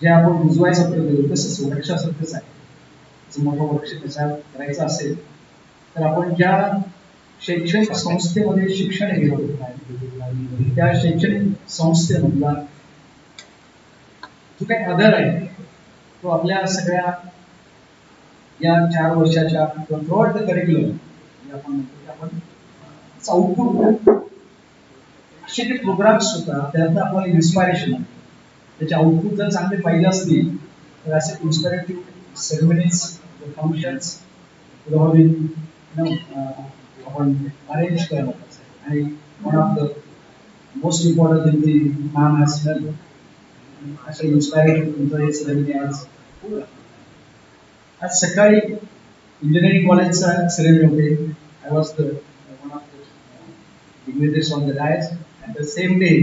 जे आपण रुजवायचा प्रयत्न करतो. तसंच वृक्षासारखंच आहे. जर मोठा वृक्ष त्याचा करायचा असेल तर आपण ज्या शैक्षणिक संस्थेमध्ये शिक्षण घेतो त्या शैक्षणिक संस्थेमधला जो काही आधार आहे तो आपल्या सगळ्या या 4 वर्षाच्या किंवा थ्रूआउट द करिक्युलम आपण म्हणतो आपण आउटपुट असे जे प्रोग्राम्स होतात त्यात आपल्याला इन्स्पायरेशन आहे. त्याचे आउटपुट जर चांगले पाहिजे असतील तर असे इन्स्पिरेटिव्ह सेरेमनीज फंक्शन्स आपण अरेंज करायला पाहिजे. आणि one of the most important thing the ma'am has done असे इन्स्पायरेटिव्ह तुमचं हे सेरेमनी आज सकाळी इंजिनिअरिंग कॉलेजचा सेरेमनी होते. I was one of the dignitaries on the dais. At the same day,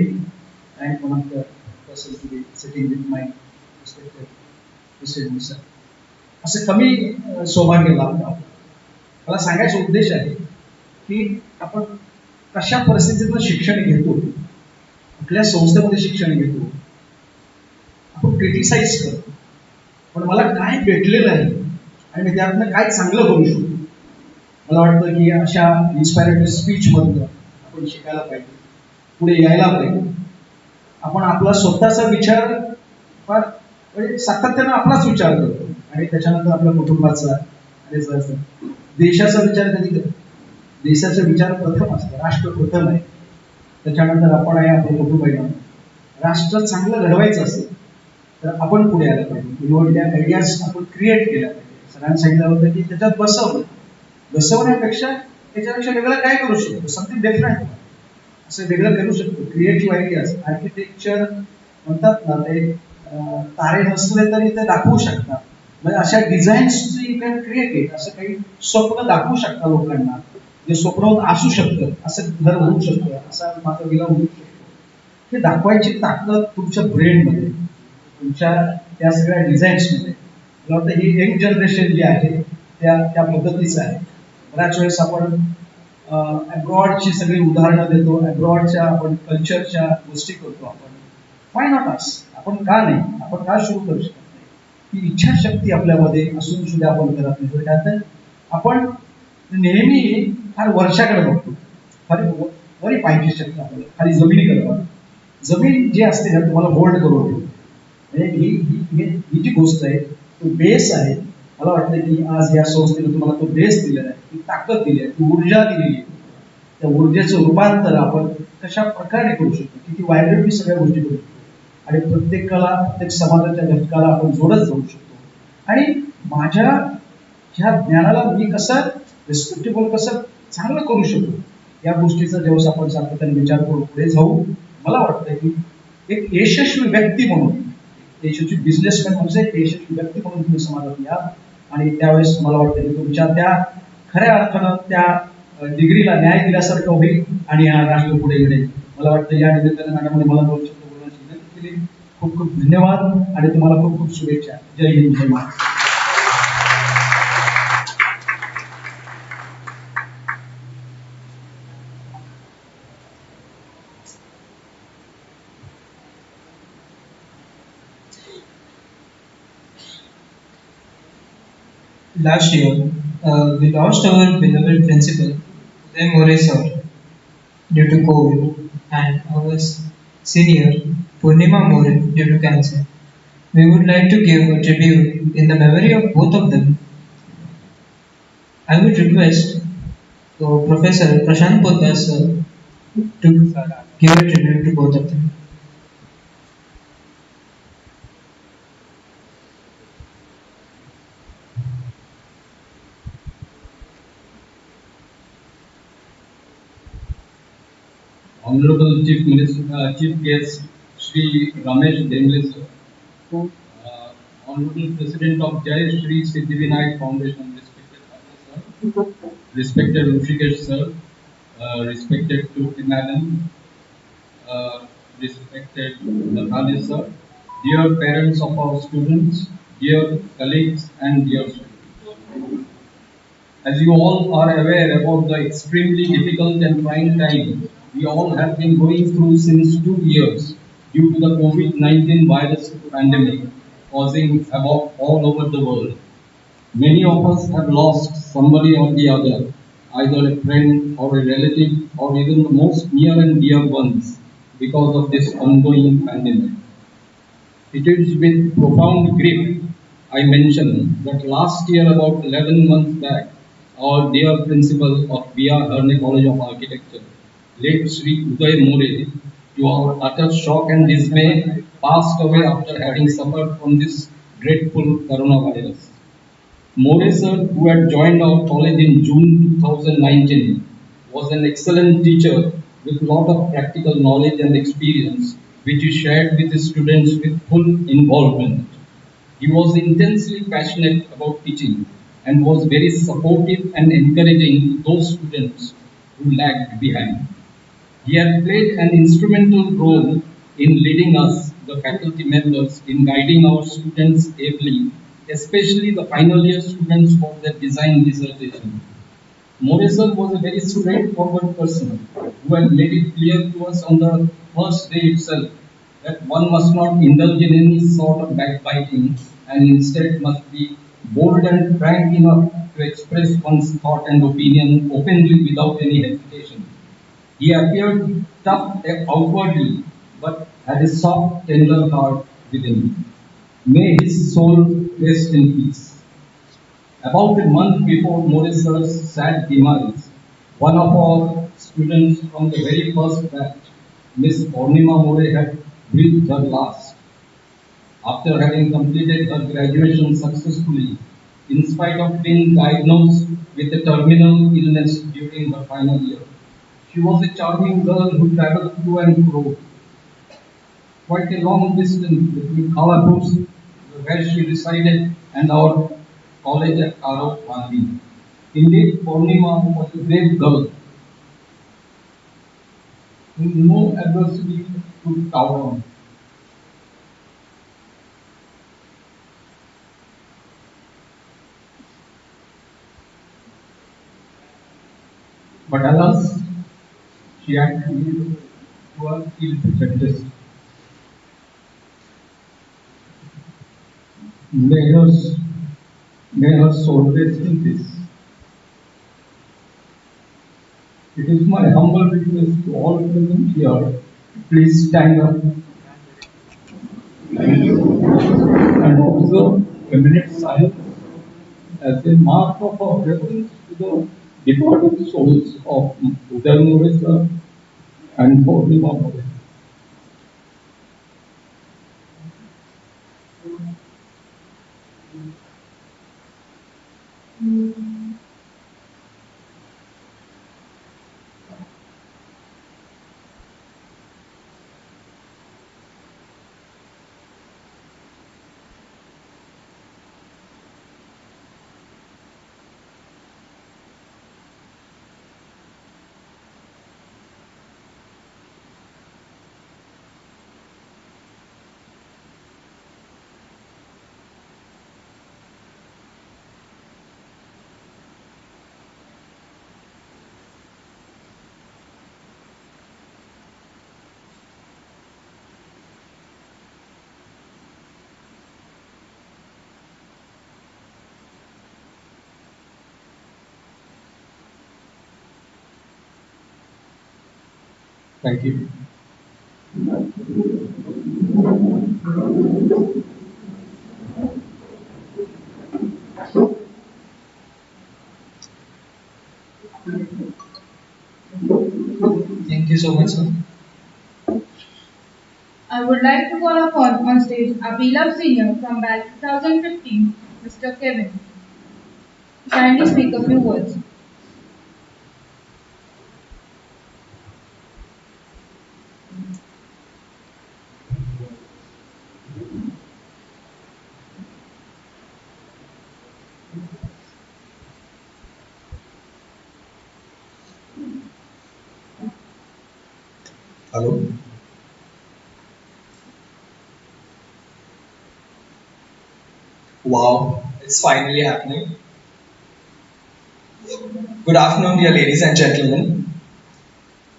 I am one of the persons to be sitting with my respected president sir. असं कमी सौभाग्य लाभलं. मला सांगायचा उद्देश आहे की आपण कशा परिस्थितीतून शिक्षण घेतो, कुठल्या संस्थेमध्ये शिक्षण घेतो, आपण क्रिटिसाइज करतो, पण मला काय भेटलेलं आहे आणि मी त्यातनं काय चांगलं करू शकतो. मला वाटतं की अशा इन्स्पायरेटिव्ह स्पीचमधनं आपण शिकायला पाहिजे, पुढे यायला पाहिजे. आपण आपला स्वतःचा विचार फार म्हणजे सातत्यानं आपलाच विचार करतो आणि त्याच्यानंतर आपल्या कुटुंबाचा आणि देशाचा विचार कधी करतो. देशाचा विचार प्रथम असतो, राष्ट्र प्रथम आहे, त्याच्यानंतर आपण आहे, आपलं कुटुंब आहे. राष्ट्र चांगलं घडवायचं असेल तर आपण पुढे यायला पाहिजे, निवडल्या आयडियाज आपण क्रिएट केल्या पाहिजे. सगळ्यांना सांगितलं होतं की त्याच्यात बसवण्यापेक्षा त्याच्यापेक्षा वेगळं काय करू शकतो, समथिंग डिफरंट असं वेगळं करू शकतो. क्रिएटिव्ह आयडियाज, आर्किटेक्चर म्हणतात ना, ते तारे नसले तरी ते दाखवू शकतात. म्हणजे अशा डिझाईन्स यू कॅन क्रिएट, असं काही स्वप्न दाखवू शकता लोकांना, जे स्वप्न असू शकतं, असं घर होऊ शकतं, असा माझा विला होऊ शकतो. हे दाखवायची ताकद तुमच्या ब्रेनमध्ये, तुमच्या त्या सगळ्या डिझाईन्समध्ये. मला वाटतं ही यंग जनरेशन जी आहे त्या पद्धतीचं आहे. बऱ्याच वेळेस आपण अब्रॉडची सगळी उदाहरणं देतो, अब्रॉडच्या आपण कल्चरच्या गोष्टी करतो. आपण वाय नॉट अस, आपण का नाही, आपण का सुरू करू शकत नाही. ही इच्छाशक्ती आपल्यामध्ये असून सुद्धा आपण करत नाही. काय आपण नेहमी फार वर्षाकडे बघतो, फार बरी पाहिजे शक्ती आपल्याला खाली जमिनीकडे बघतो. जमीन जी असते ना तुम्हाला होल्ड करून ठेवते. ही जी गोष्ट आहे तो बेस आहे. मला वाटतं की आज या संस्थेने तुम्हाला तो बेस दिलेला आहे, ती ताकद दिली आहे, ती ऊर्जा दिलेली आहे. त्या ऊर्जेचं रूपांतर आपण कशा प्रकारे करू शकतो, किती व्हायब्रंटली सगळ्या गोष्टी करू शकतो आणि प्रत्येकाला, प्रत्येक समाजाच्या घटकाला आपण जोडत जाऊ शकतो. आणि माझ्या ह्या ज्ञानाला मी कसं रिस्पेक्टेबल, कसं चांगलं करू शकतो, या गोष्टीचा जेव्हा आपण सातत्याने विचार करू पुढे जाऊ. मला वाटतं की एक यशस्वी व्यक्ती म्हणून, यशस्वी बिझनेसमॅन म्हणजे एक यशस्वी व्यक्ती म्हणून तुम्ही समाजात या. आणि त्यावेळेस मला वाटतं की तुमच्या त्या खऱ्या अर्थानं त्या डिग्रीला न्याय दिल्यासारखं होईल आणि हा राष्ट्र पुढे घडेल. मला वाटतं या निमित्ताने मॅडमने मला 2 शब्द बोलण्याची विनंती केली. खूप खूप धन्यवाद आणि तुम्हाला खूप खूप शुभेच्छा. जय हिंद, जय Maharashtra. Last year, we lost our beloved principal, Uday More sir, due to COVID, and our senior, Purnima More, due to cancer. We would like to give a tribute in the memory of both of them. I would request Professor Prashant Poddar sir to give a tribute to both of them. Honorable Chief Guest Shri Ramesh Demle sir, Honorable President of Jai Shri Siddhivinayak Foundation, respected Father sir, respected Rushikesh sir, respected Turti madam, respected Nathali sir, dear parents of our students, dear colleagues and dear students. As you all are aware about the extremely difficult and trying time we all have been going through since 2 years due to the COVID-19 virus pandemic causing havoc all over the world. Many of us have lost somebody or the other, either a friend or a relative or even the most near and dear ones because of this ongoing pandemic. It is with profound grief I mention that last year, about 11 months back, our dear principal of B.R. Harne College of Architecture, late Sri Uday More, to our utter shock and dismay, passed away after having suffered from this dreadful coronavirus. More sir, who had joined our college in June 2019, was an excellent teacher with a lot of practical knowledge and experience, which he shared with his students with full involvement. He was intensely passionate about teaching and was very supportive and encouraging to those students who lagged behind. He had played an instrumental role in leading us, the faculty members, in guiding our students ably, especially the final year students for their design dissertation. Morrison was a very straightforward person who had made it clear to us on the first day itself that one must not indulge in any sort of backbiting and instead must be bold and frank enough to express one's thought and opinion openly without any hesitation. He appeared tough outwardly, but had a soft, tender heart within. May his soul rest in peace. About a month before Moresa's sad demise, one of our students from the very first batch, Miss Purnima More, had breathed her last. After having completed her graduation successfully, in spite of being diagnosed with a terminal illness during her final year. She was a charming girl who traveled to and fro, quite a long distance between Kalapur, where she resided, and our college at Arav Gandhi. Indeed, Purnima was a brave girl whom no adversity could cower on. But alas, she had to live to her ill-fated. May her, may her soul rest in peace. It is my humble request to all present here, please stand up and observe a minute silence as a mark of our reverence to the departed souls of Uday Muresa and Purnima Muresa. Thank you. Thank you so much, sir. I would like to call upon on stage our beloved senior from batch 2015, Mr. Kevin, to kindly speak a few words. Hello. Wow, it's finally happening. Good afternoon, dear ladies and gentlemen.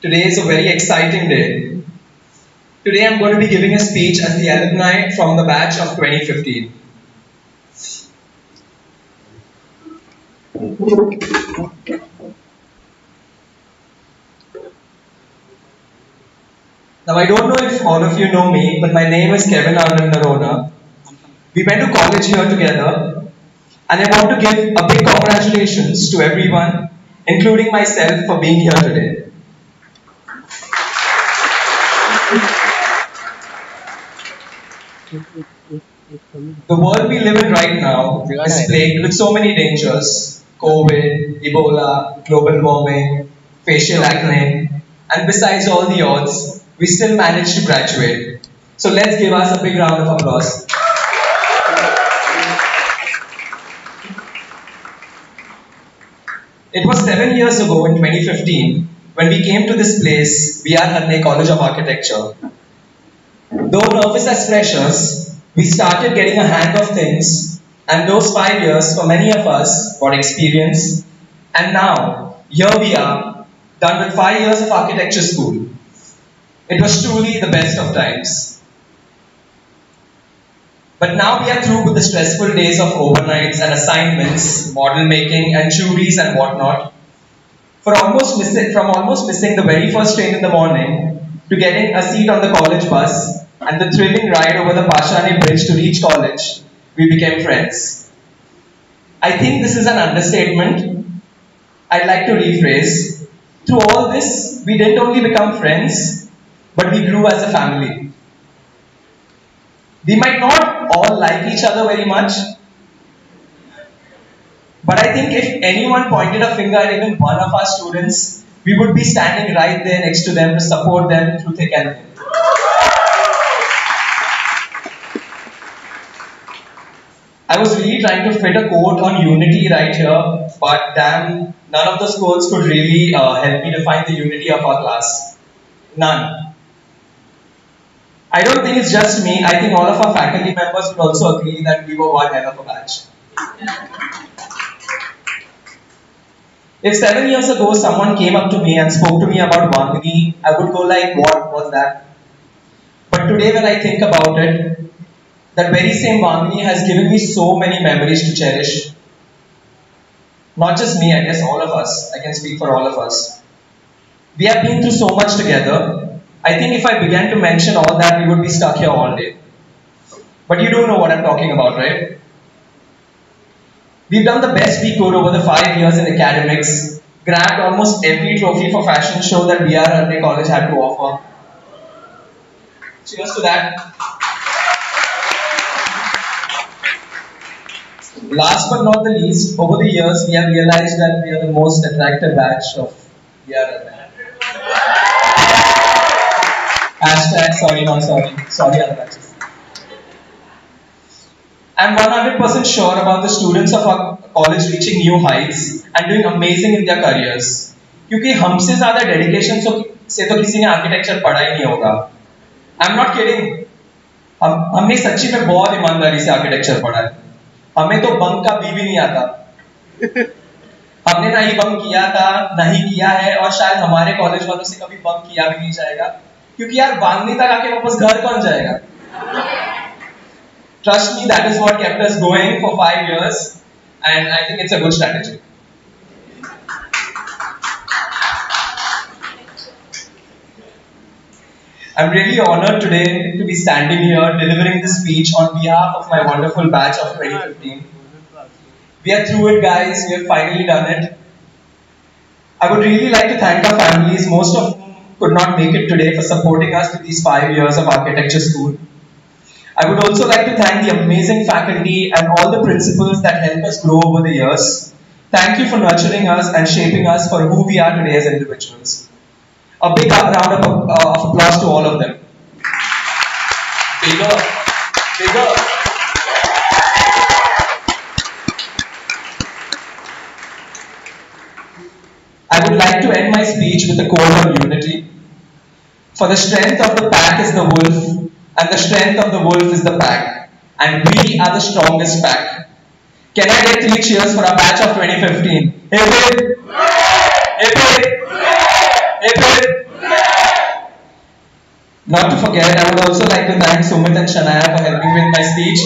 Today is a very exciting day. Today I'm going to be giving a speech as the alumni from the batch of 2015. Now I don't know if all of you know me, but my name is Kevin Anand Narona. We went to college here together, and I want to give a big congratulations to everyone, including myself, for being here today. The world we live in right now is plagued with so many dangers: COVID, Ebola, global warming, facial acne, and besides all the odds, we still managed to graduate. So let's give us a big round of applause. It was 7 years ago in 2015 when we came to this place, B.R. Harne College of Architecture. Though nervous as freshers, we started getting a hang of things, and those 5 years for many of us got experience. And now, here we are, done with 5 years of architecture school. It was truly the best of times. But now we are through with the stressful days of overnights and assignments, model making and juries and whatnot. From almost missing the very first train in the morning to getting a seat on the college bus and the thrilling ride over the Pashani Bridge to reach college, we became friends. I think this is an understatement. I'd like to rephrase. Through all this, we didn't only become friends, but we grew as a family. We might not all like each other very much, but I think if anyone pointed a finger at even one of our students, we would be standing right there next to them to support them through thick and thin. I was really trying to fit a quote on unity right here, but damn, none of those quotes could really help me define the unity of our class. None. I don't think it's just me, I think all of our faculty members would also agree that we were one hell of a batch. If 7 years ago someone came up to me and spoke to me about Vangani, I would go like, what was that? But today when I think about it, that very same Vangani has given me so many memories to cherish. Not just me, I guess all of us. I can speak for all of us. We have been through so much together. I think if I began to mention all that, we would be stuck here all day. But you do know what I'm talking about, right? We've done the best we could over the 5 years in academics, grabbed almost every trophy for fashion show that BR Arne College had to offer. Cheers to that. Last but not the least, over the years, we have realized that we are the most attractive batch of BR Arne. Hashtag sorry, not sorry. Sorry, other batches. I'm 100% sure about the students of our college reaching new heights and doing amazing in their careers. क्योंकि हमसे ज़्यादा dedication से तो किसी ने architecture पढ़ा ही नहीं होगा. I'm not kidding. हमने सच्ची में बहुत ईमानदारी से architecture पढ़ा है. हमें तो बंक का भी नहीं आता. हमने ना ही बंक किया था, ना ही किया है और शायद हमारे कॉलेज वालों से कभी बंक किया भी नहीं जाएगा. क्योंकि यार बांधनी तक आके वापस घर कौन जाएगा? Trust me, that is what kept us going for 5 years, and I think it's a good strategy. I'm really honored today to be standing here delivering this speech on behalf of my wonderful batch of 2015. We are through it, guys. We have finally done it. I would really like to thank our families, most of whom could not make it today, for supporting us through these 5 years of architecture school. I would also like to thank the amazing faculty and all the principals that helped us grow over the years. Thank you for nurturing us and shaping us for who we are today as individuals. A big round of applause to all of them. Bigger, bigger. I would like to end my speech with a quote on unity. For the strength of the pack is the wolf, and the strength of the wolf is the pack, and we are the strongest pack. Can I get 3 cheers for our batch of 2015? Hip hip! Hip hip! Hip hip! Not to forget, I would also like to thank Sumit and Shanaya for helping me with my speech.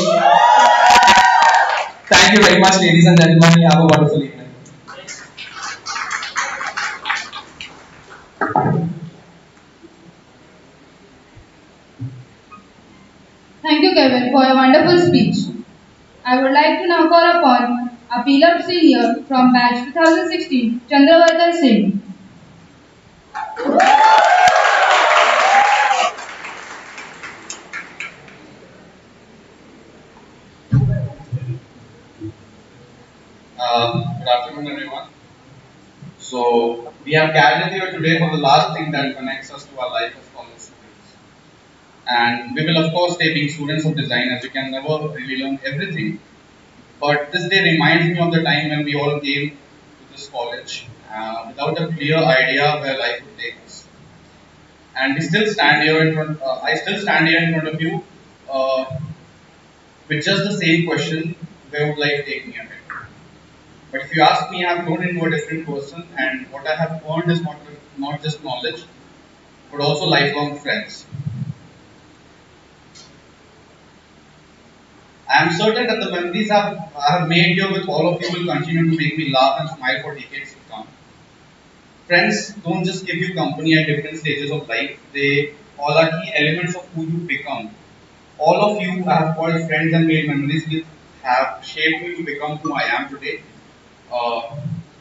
Thank you very much, ladies and gentlemen. You have a wonderful evening. Thank you, Kevin, for a wonderful speech. I would like to now call upon a beloved senior from batch 2016, Chandravardhan Singh. Good afternoon, everyone. So, we have gathered here today for the last thing that connects us to our life as college students. And we will, of course, stay being students of design, as we can never really learn everything. But this day reminds me of the time when we all came to this college without a clear idea where life would take us. And we still stand here in front. I still stand here in front of you with just the same question: where would life take me ahead? But if you ask me, I have grown into a different person, and what I have earned is not just knowledge, but also lifelong friends. I am certain that the memories I have made here with all of you will continue to make me laugh and smile for decades to come. Friends don't just give you company at different stages of life, they all are key elements of who you become. All of you I have called friends and made memories with have shaped me to become who I am today. Uh,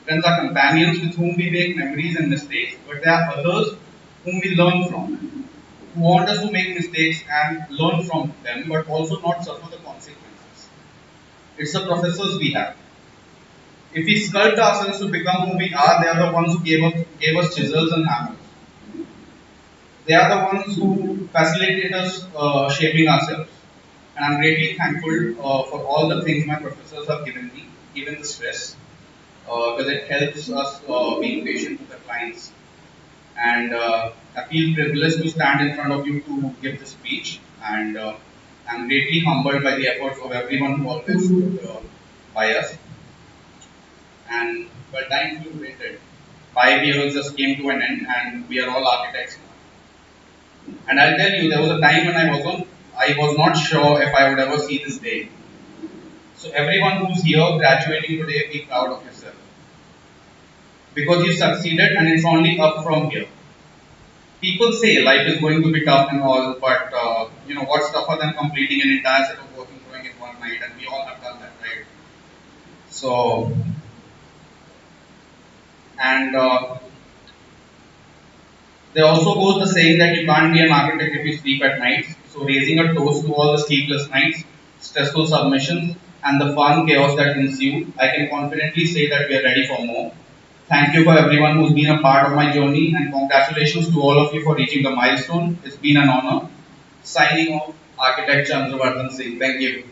Friends are companions with whom we make memories and mistakes, but there are others whom we learn from, who want us to make mistakes and learn from them, but also not suffer the consequences. It's the professors we have. If we sculpt ourselves to become who we are, they are the ones who gave us chisels and hammers. They are the ones who facilitate us shaping ourselves. And I'm greatly thankful for all the things my professors have given me, even the stress, because it helps us being patient with the clients. And I feel privileged to stand in front of you to give this speech. And I'm greatly humbled by the efforts of everyone who always stood by us. And well, time flew waited. 5 years just came to an end, and we are all architects now. And I'll tell you, there was a time when I was not sure if I would ever see this day. So everyone who's here graduating today, be proud of yourself because you succeeded, and it's only up from here. People say life is going to be tough and all, but what's tougher than completing an entire set of working drawing in one night, and we all have done that, right? So, and there also goes the saying that you can't be an architect if you sleep at night. So, raising a toast to all the sleepless nights, stressful submissions, and the fun chaos that ensue, I can confidently say that we are ready for more. Thank you for everyone who's been a part of my journey, and congratulations to all of you for reaching the milestone. It's been an honor. Signing off, Architect Chandravardhan Singh. Thank you.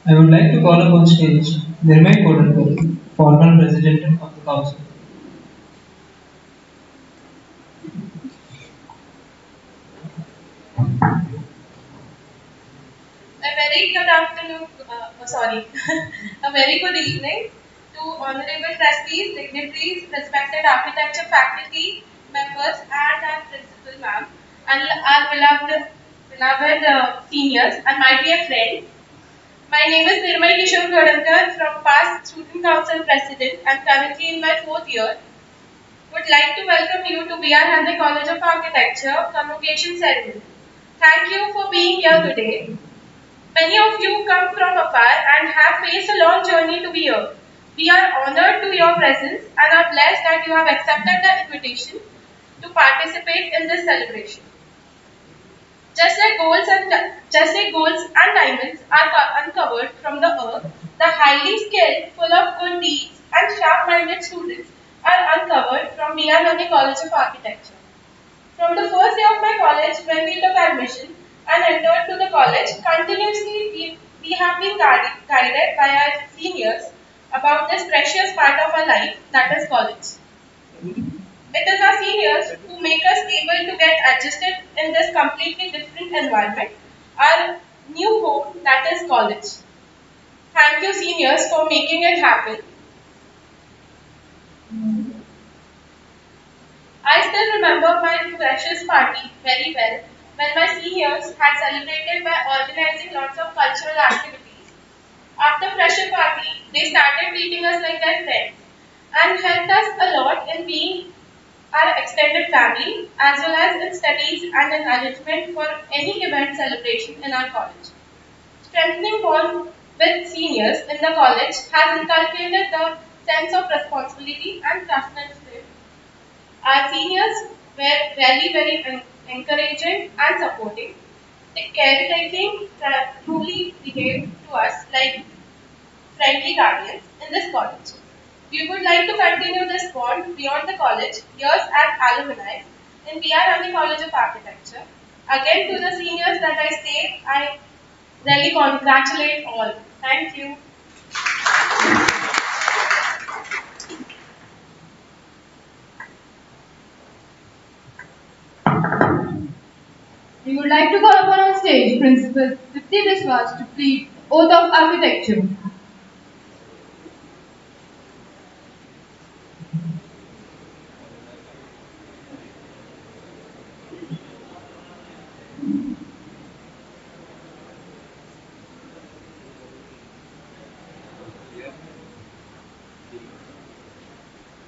I would like to call up on stage Nirmay Kodankar, former president of the council. A very good afternoon, a very good evening to honorable trustees, dignitaries, respected architecture faculty members, and our principal ma'am, and our beloved seniors, and my dear friends. My name is Nirmal Kishore Godankar from past Student Council President and currently in my fourth year. Would like to welcome you to B.R. Handley College of Architecture Convocation Ceremony. Thank you for being here today. Many of you come from afar and have faced a long journey to be here. We are honored to your presence and are blessed that you have accepted the invitation to participate in this celebration. Just like golds and diamonds are uncovered from the earth, the highly skilled, full of good deeds, and sharp-minded students are uncovered from Miyazaki College of Architecture. From the first day of my college, when we took admission and entered to the college, continuously we have been guided by our seniors about this precious part of our life, that is college. It is our seniors who make us able to get adjusted in this completely different environment, our new home, that is college. Thank you, seniors, for making it happen. I still remember my freshers party very well when my seniors had celebrated by organizing lots of cultural activities. After fresher party, they started treating us like their friends and helped us a lot in being our extended family as well as in studies and in arrangement for any event celebration in our college. Strengthening bond with seniors in the college has inculcated the sense of responsibility and craftsmanship. Our seniors were really very encouraging and supporting. The caretaking truly behaved to us like friendly guardians in this college. We would like to continue this bond beyond the college, years as alumni in PR and the College of Architecture. Again, to the seniors that I say, I really congratulate all. Thank you. like to call upon on stage Principal Tripti Biswas to plead Oath of Architecture.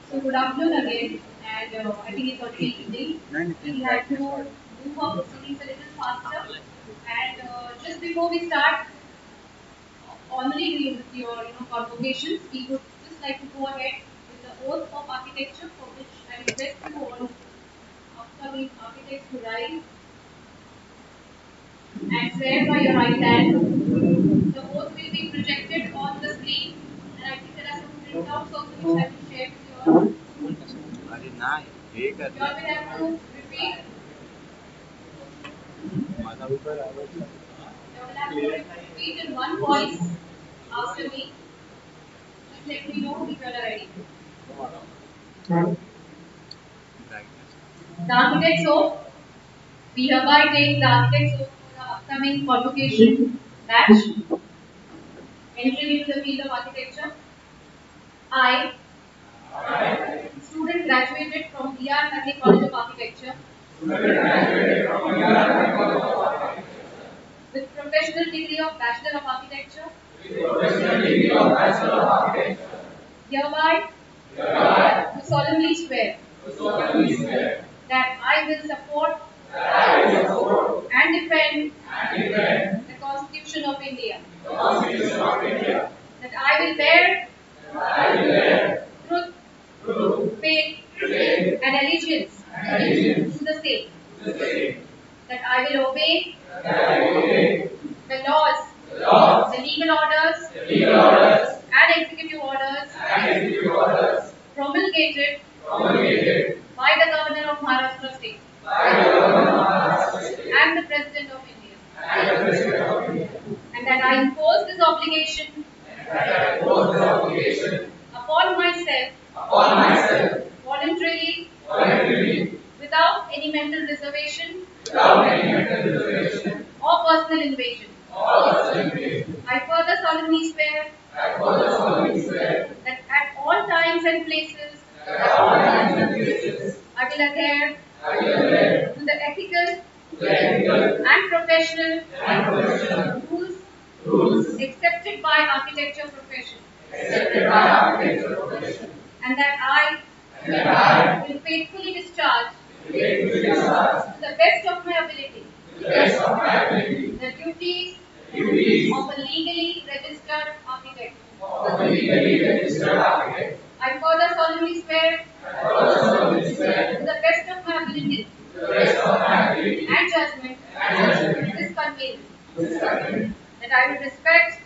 So good afternoon again, and I think it's already evening. We have to move our proceedings a little faster. And just before we start honoring your convocations, we would just like to go ahead with the oath of architecture, for which I request you all upcoming architects to rise and swear by your right hand. The oath will be projected on the screen, and I think there are some printouts also which have been shared with you all. You all will have to repeat. You all will have to repeat in one voice after me. Just let me know if you are ready. The architect's oath. We hereby take the architect's oath for the upcoming convocation batch entering into the field of architecture. I, student graduated from B.R. College of Architecture with professional degree of Bachelor of Architecture, hereby do solemnly swear that I will support and defend the Constitution of India, that I will bear truth, faith, and allegiance to the same, that I will obey the laws, the legal orders, and executive orders promulgated by the Governor of Maharashtra State and the President of India, and that I impose this obligation upon myself voluntarily, without any mental reservation or personal invasion. I further solemnly swear that at all times and places I will adhere to the ethical and professional rules accepted by architecture profession, and that I will faithfully discharge to the best of my ability the duties of a legally registered architect. I further solemnly swear to the best of my ability and judgment this convenes, that I will respect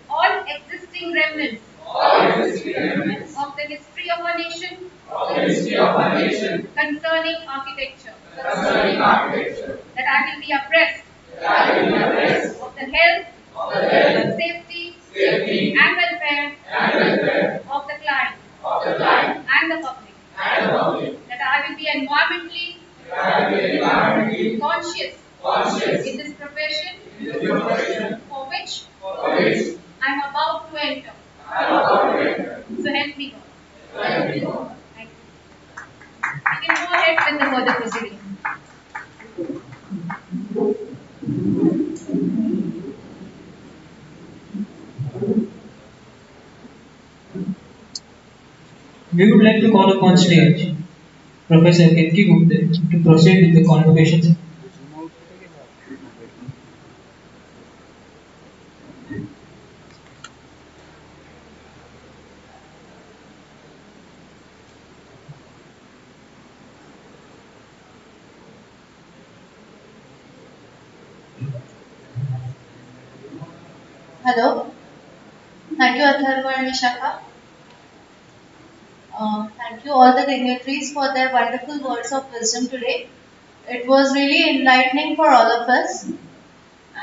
all existing remnants of the history of our nation concerning architecture, that I will be abreast of the health, safety, and welfare of the client and the public, that I will be environmentally conscious in this profession for which I am about to enter. So help me God. Thank you. You can go ahead with the further proceedings. We would like to call upon stage Professor Ketki Gupte to proceed with the convocation. Hello. Thank you, Atharva and Vishakha. Thank you all the dignitaries for their wonderful words of wisdom today. It was really enlightening for all of us.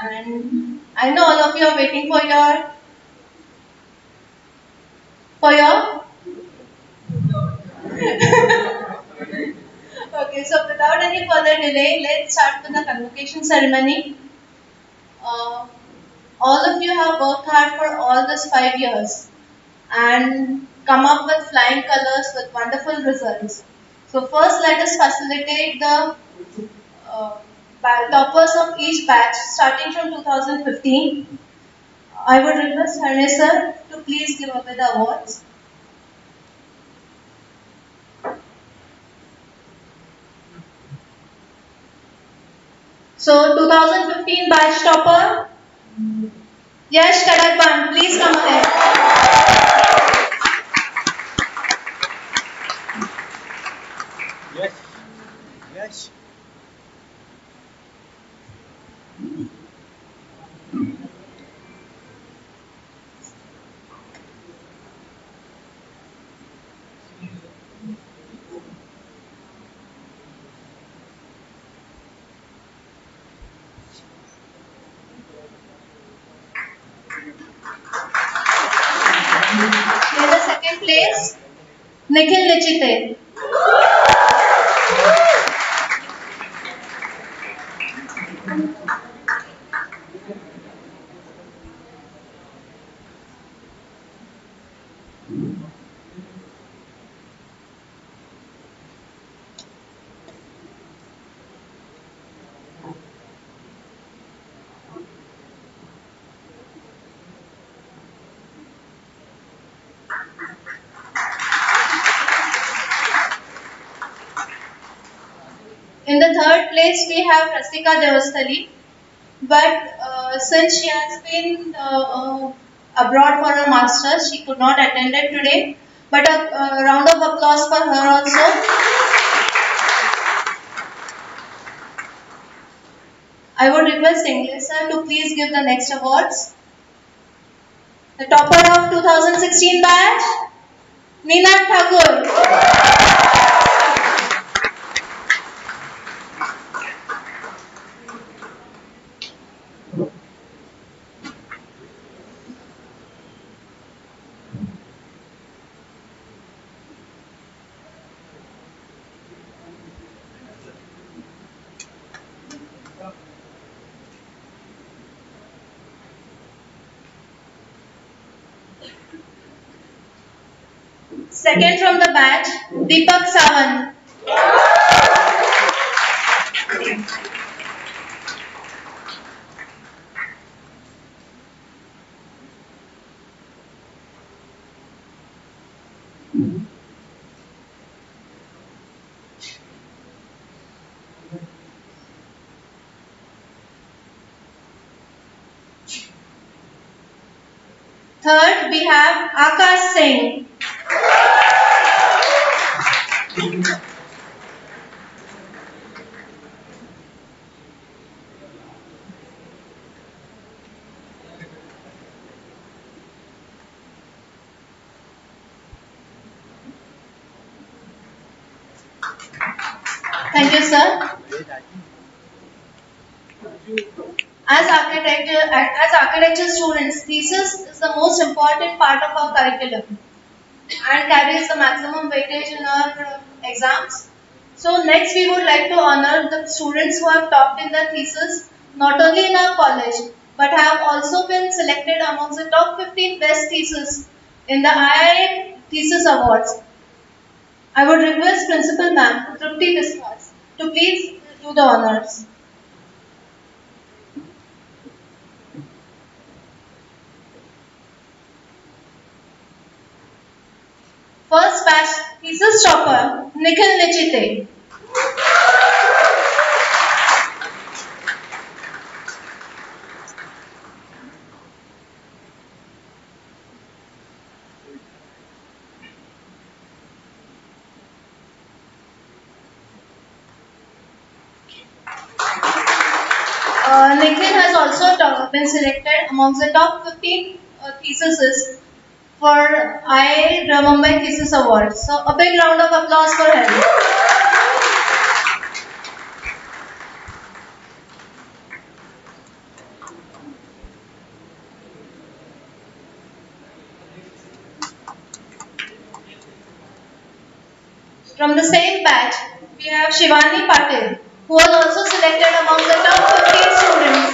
And I know all of you are waiting for your Okay, so without any further delay, let's start with the convocation ceremony. Uh, all of you have worked hard for all these 5 years and come up with flying colors with wonderful results. So first, let us facilitate the uh, toppers of each batch starting from 2015. I would request Harney sir to please give away the awards. So 2015 batch topper, Yash Kadakban, please come ahead. Yes. Yes. In the second place, Nikhil Lichite. In the third place, we have Rasika Devastali. But since she has been abroad for her master's, she could not attend it today. But a round of applause for her also. I would request English sir to please give the next awards. The topper of 2016 batch, Neenat Thakur. Second from the batch, Deepak Sawant. Third, we have Akash Singh. Thank you, sir. As architecture students, thesis is the most important part of our curriculum and carries the maximum weightage in our exams. So next we would like to honor the students who have topped in the thesis not only in our college but have also been selected amongst the top 15 best thesis in the IIM Thesis Awards. I would request Principal Ma'am Trupti Viswas to please do the honors. First batch thesis topper Nikhil Nichite. Nikhil has also been selected amongst the top 15 theses for IIM Mumbai Thesis Award. So a big round of applause for him. From the same batch, we have Shivani Patil, who was also selected among the top 15 students,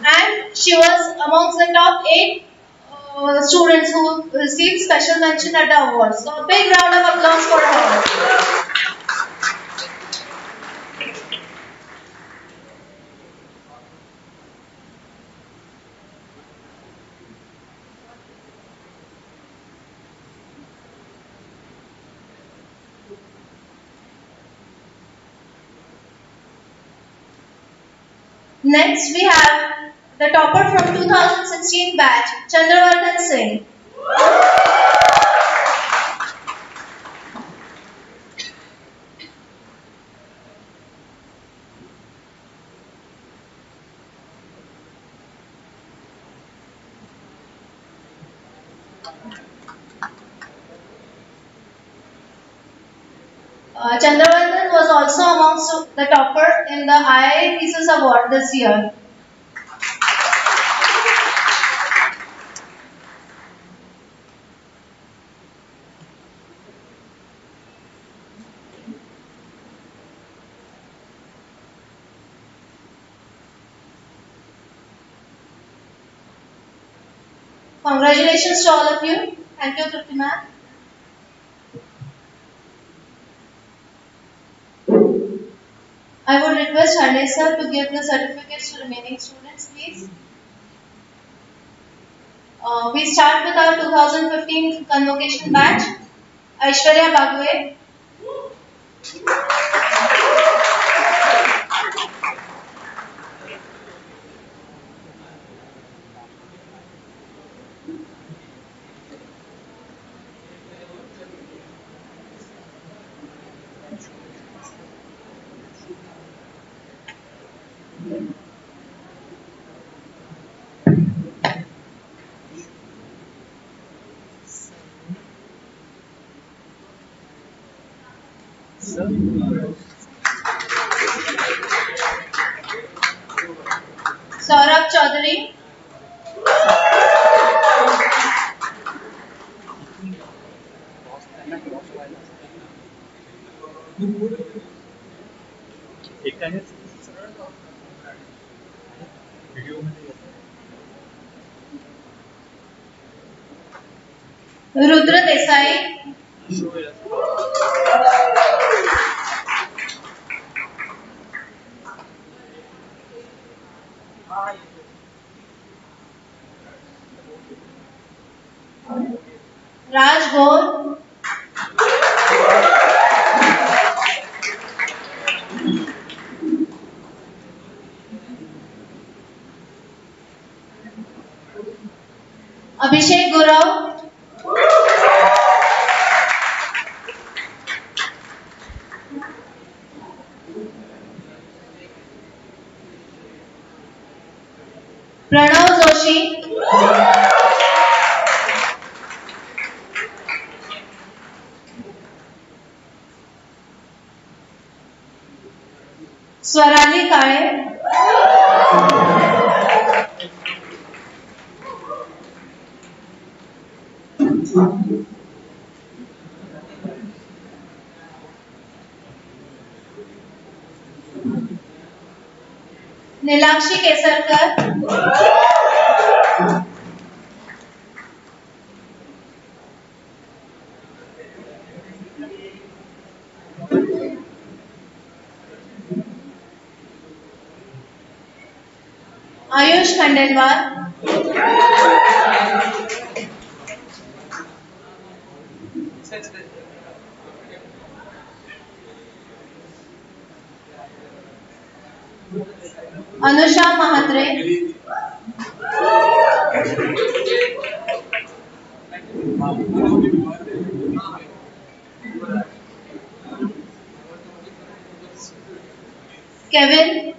and she was amongst the top 8 students who received special mention at the awards. So a big round of applause for her. Next, we have the topper from 2016 batch, Chandravardhan Singh. Chandravardhan was also amongst the topper in the II Thesis Award this year. Congratulations to all of you. Thank you, Trupti ma'am. I would request Harney sir to give the certificates to remaining students, please. We start with our 2015 convocation batch. Aishwarya Bagwe, Saurabh Chaudhary, Rudra Desai, Raj Gaur, Abhishek Gurau, Pranav Joshi, Swarali Kale, Nilakshi Kesarkar, Ayush Khandelwal, Anusha Mahatre, Kevin,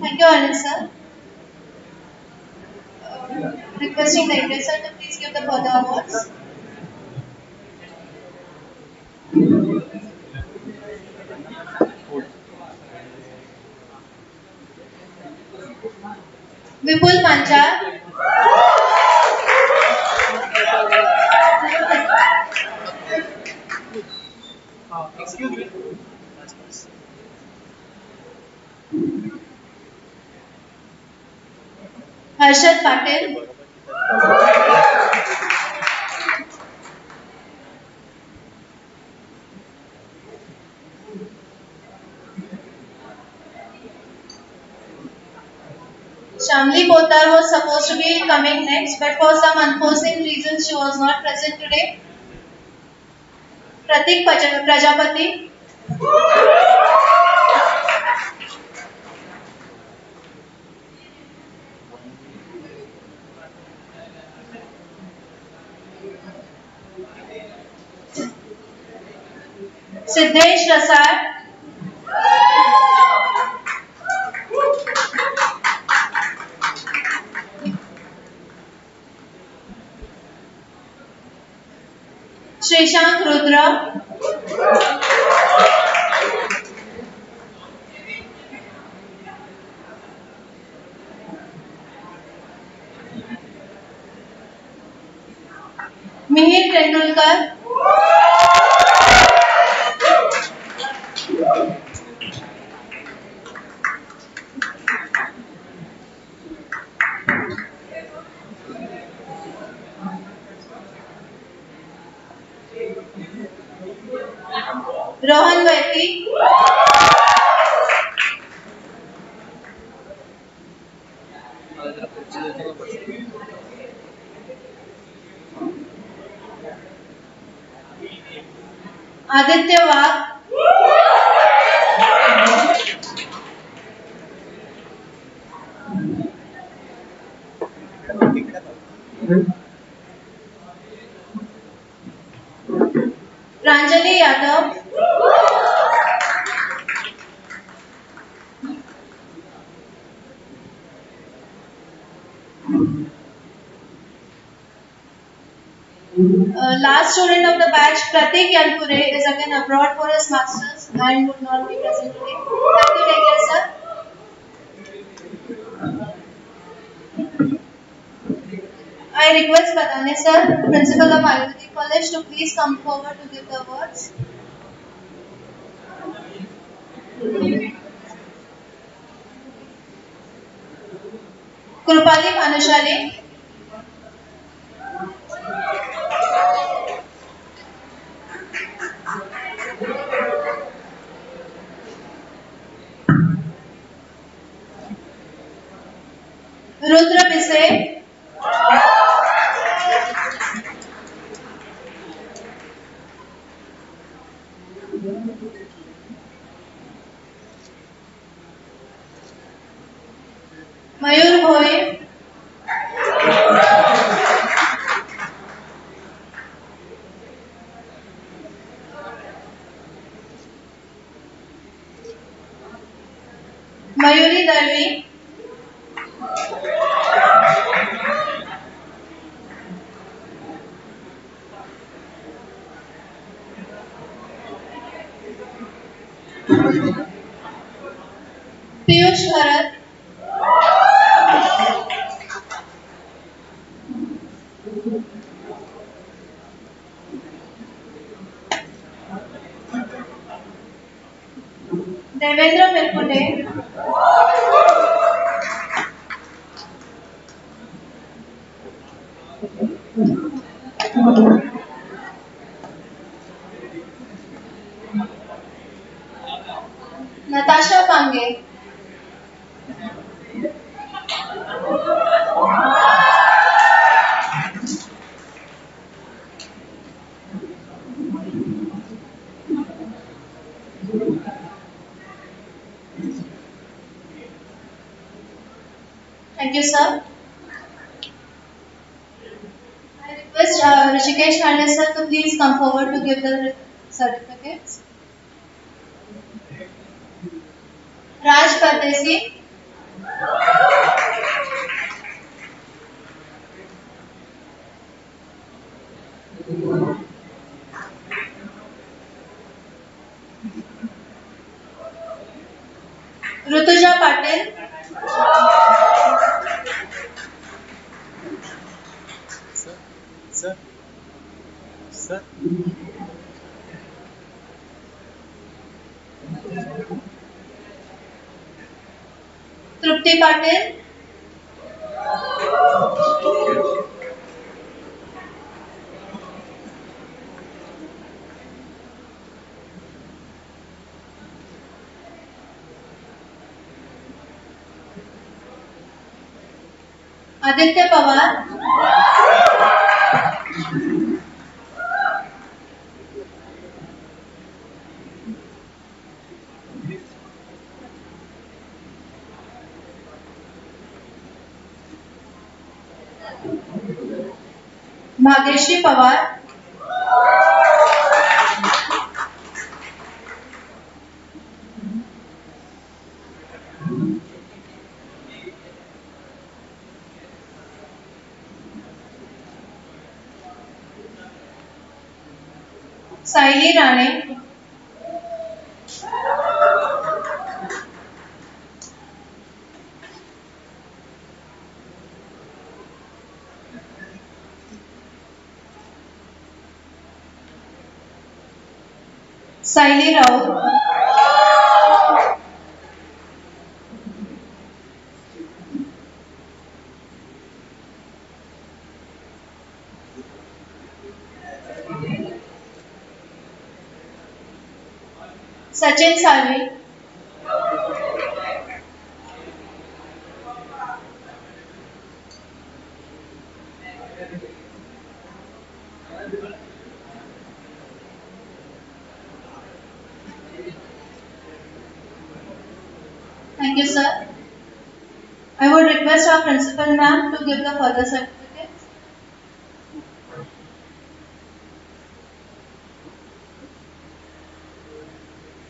thank you, Anand sir. Requesting the sir to please give the further awards. Vipul Panchal, Excuse me. Harshad Patil, Shamli Poddar was supposed to be coming next, but for some unforeseen reasons she was not present today. Pratik Prajapati, Siddesh Rasar, Srishank Rudra, Mihir Tendulkar, Rohan Vaiti, Aditya Wagh, Pranjali Yadav, last student of the batch, Pratik Yanpure, is again abroad for his masters and would not be present today. Thank you, dear sir. I request Badane sir, Principal of Ayurvedic College, to please come forward to give the awards. Krupali Bhanushali, Rudra Bise, Mayur Bhoi, Mayuri Darvi, Piyush Bharat, Devendra Mirkunde, Natasha Pange, thank you sir. I request Rishikesh Pandey sir to please come forward to give the certificates. Raj Pardesi, Rutuja Patil, Patil. Trupti Patil. Aditya Pawar. Bhagyashree Pawar. Saili Rane. Saili Rao. Sachin Salvi. Thank you, sir. I would request our principal ma'am to give the further certificates.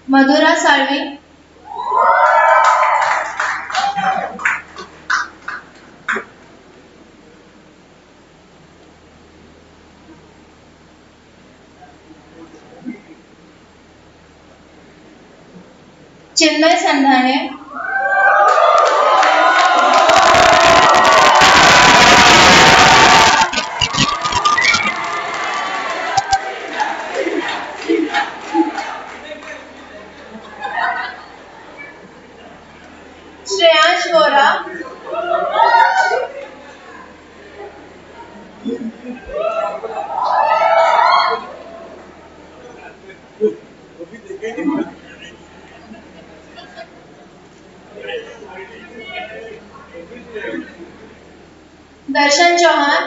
Madhura Salvi. Chinmay Sandhane. Shreyansh Vora. Darshan Chauhan.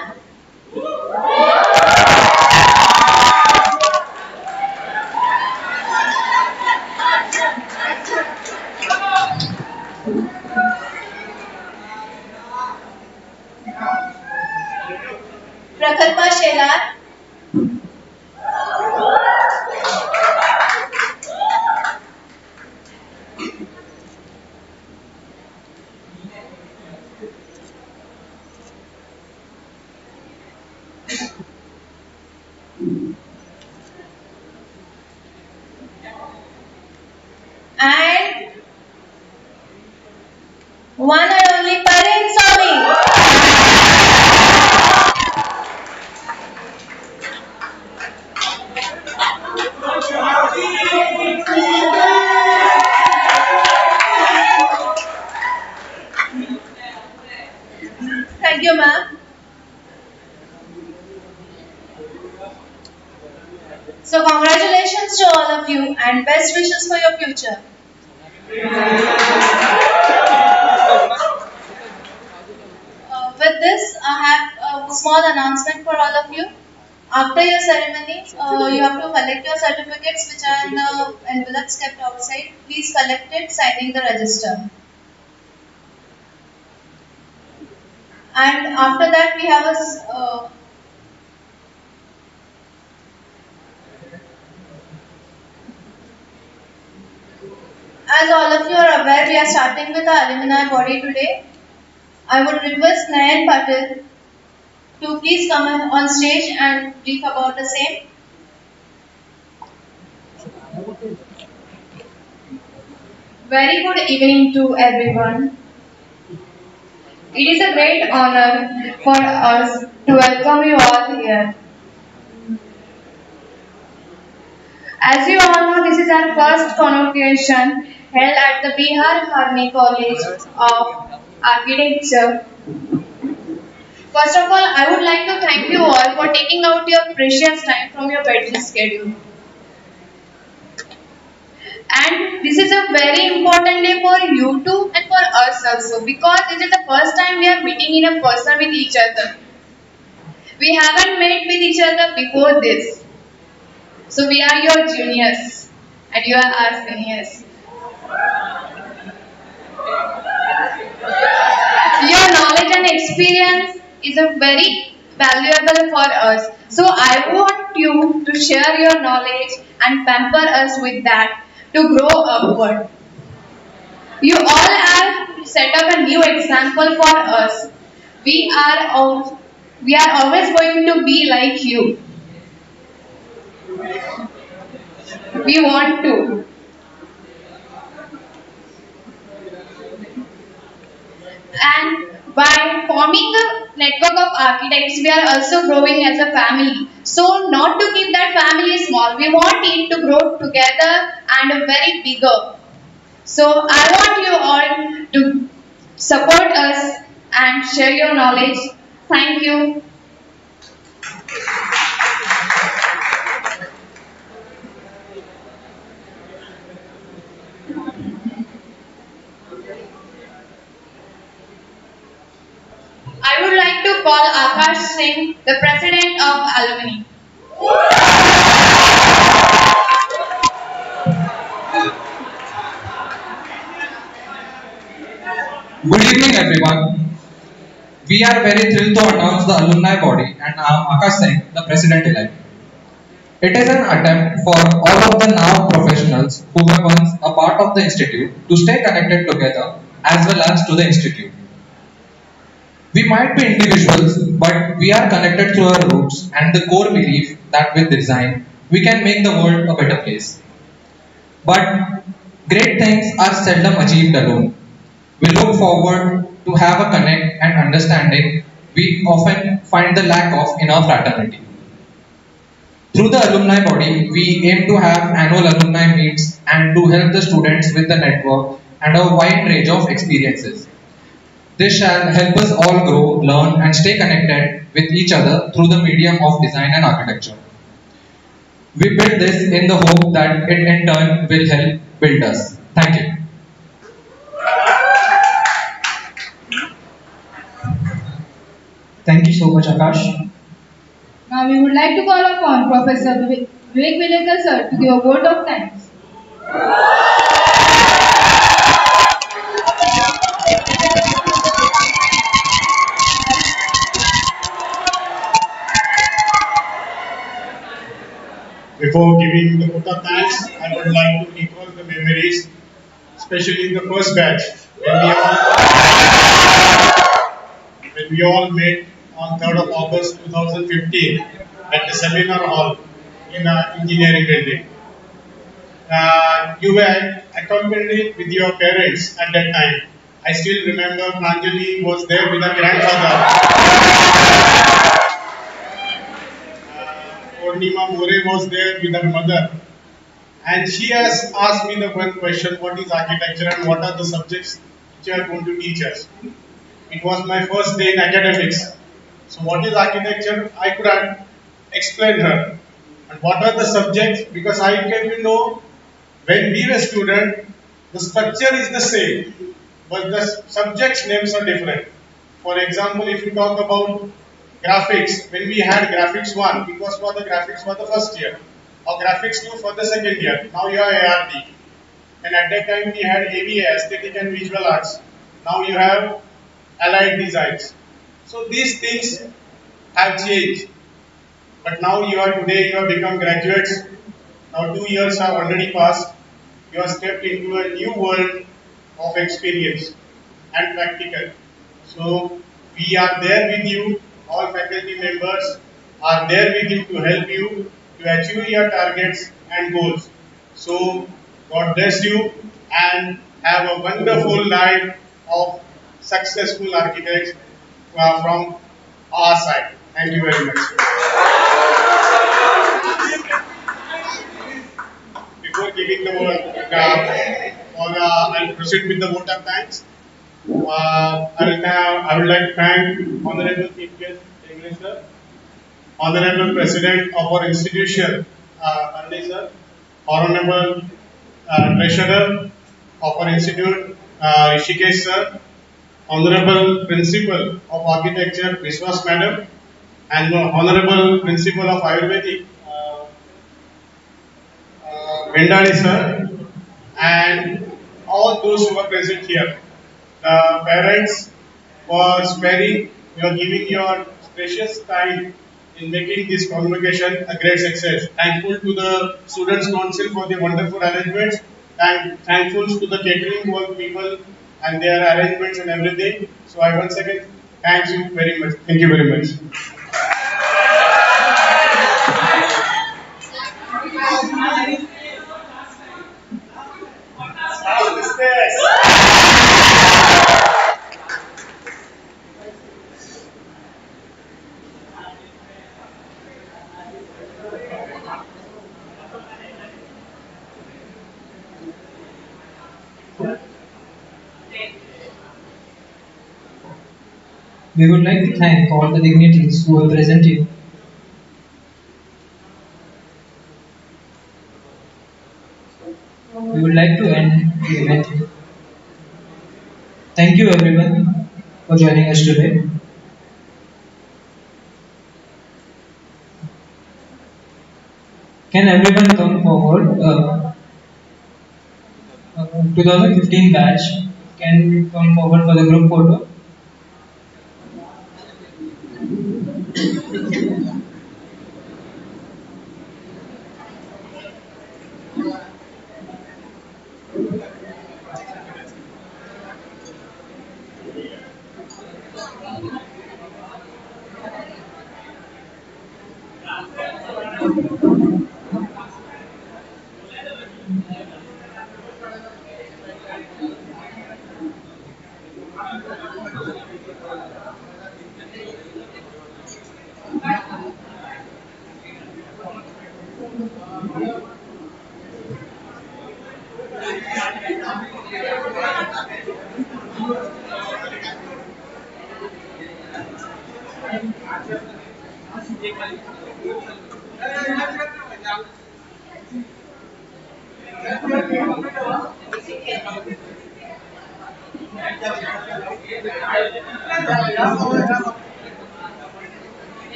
Prakalpa Shelar. And one and only Parin Swami. Thank you, ma'am. So, congratulations to all of you and best wishes for your future. With this, I have a small announcement for all of you. After your ceremony, you have to collect your certificates which are in the envelopes kept outside. Please collect it, signing the register. And after that, we have as all of you are aware, we are starting with our alumni body today. I would request Nayan Patil to please come on stage and brief about the same. Very good evening to everyone. It is a great honor for us to welcome you all here. As you all know, this is our first convocation held at the Bihar Harni College of Architecture. First of all, I would like to thank you all for taking out your precious time from your busy schedule. And this is a very important day for you too and for us also because this is the first time we are meeting in a person with each other. We haven't met with each other before this. So we are your juniors and you are our seniors. Your knowledge and experience is a very valuable for us. So I want you to share your knowledge and pamper us with that to grow upward. You all have set up a new example for us. We are we are always going to be like you. We want to. And by forming a network of architects, we are also growing as a family. So, not to keep that family small, we want it to grow together and very bigger. So, I want you all to support us and share your knowledge. Thank you. I would like to call Akash Singh, the president of Alumni. Good evening, everyone. We are very thrilled to announce the alumni body, and I am Akash Singh, the president-elect. It is an attempt for all of the now professionals who were once a part of the institute to stay connected together as well as to the institute. We might be individuals, but we are connected through our roots and the core belief that with design, we can make the world a better place. But great things are seldom achieved alone. We look forward to have a connect and understanding we often find the lack of in our fraternity. Through the alumni body, we aim to have annual alumni meets and to help the students with the network and a wide range of experiences. This shall help us all grow, learn, and stay connected with each other through the medium of design and architecture. We build this in the hope that it in turn will help build us. Thank you. Thank you so much, Akash. Now we would like to call upon Professor Vivek Vilekar sir to give a vote of thanks. Before giving the vote of thanks, I would like to recall the memories, especially the first batch, when we all met on 3rd of August 2015 at the seminar hall in engineering building. You were accompanied with your parents at that time. I still remember Pranjali was there with her grandfather. Purnima More was there with her mother. And she has asked me the one question, what is architecture and what are the subjects which you are going to teach us? It was my first day in academics. So what is architecture? I could have explained her. And what are the subjects? Because I came to know when we were students, the structure is the same, but the subjects names are different. For example, if you talk about graphics, when we had graphics 1, it was for the graphics for the first year, or graphics 2 for the second year. Now you are ART. And at that time we had AVA, aesthetic and visual arts. Now you have allied designs. So these things have changed. But now you have become graduates. Now 2 years have already passed. You have stepped into a new world of experience and practical. So we are there with you. All faculty members are there with you to help you to achieve your targets and goals. So God bless you and have a wonderful life of successful architects from our side. Thank you very much. Before giving the word, I'll proceed with the vote of thanks. I would like to thank Honorable Chief Guest, English Sir, Honorable President of our institution, Arne Sir, Honorable Treasurer of our institute, Rishikesh Sir, Honorable Principal of Architecture, Vishwas Madam, and Honorable Principal of Ayurvedic, Vendari Sir, and all those who are present here. The parents for sparing, you are giving your precious time in making this convocation a great success. Thankful to the Students' Council for the wonderful arrangements. Thankful to the catering work people and their arrangements and everything. So I once again thank you very much. Thank you very much. We would like to thank all the dignitaries who are present here. We would like to end the event here. Thank you everyone for joining us today. Can everyone come forward? 2015 batch, can you come forward for the group photo?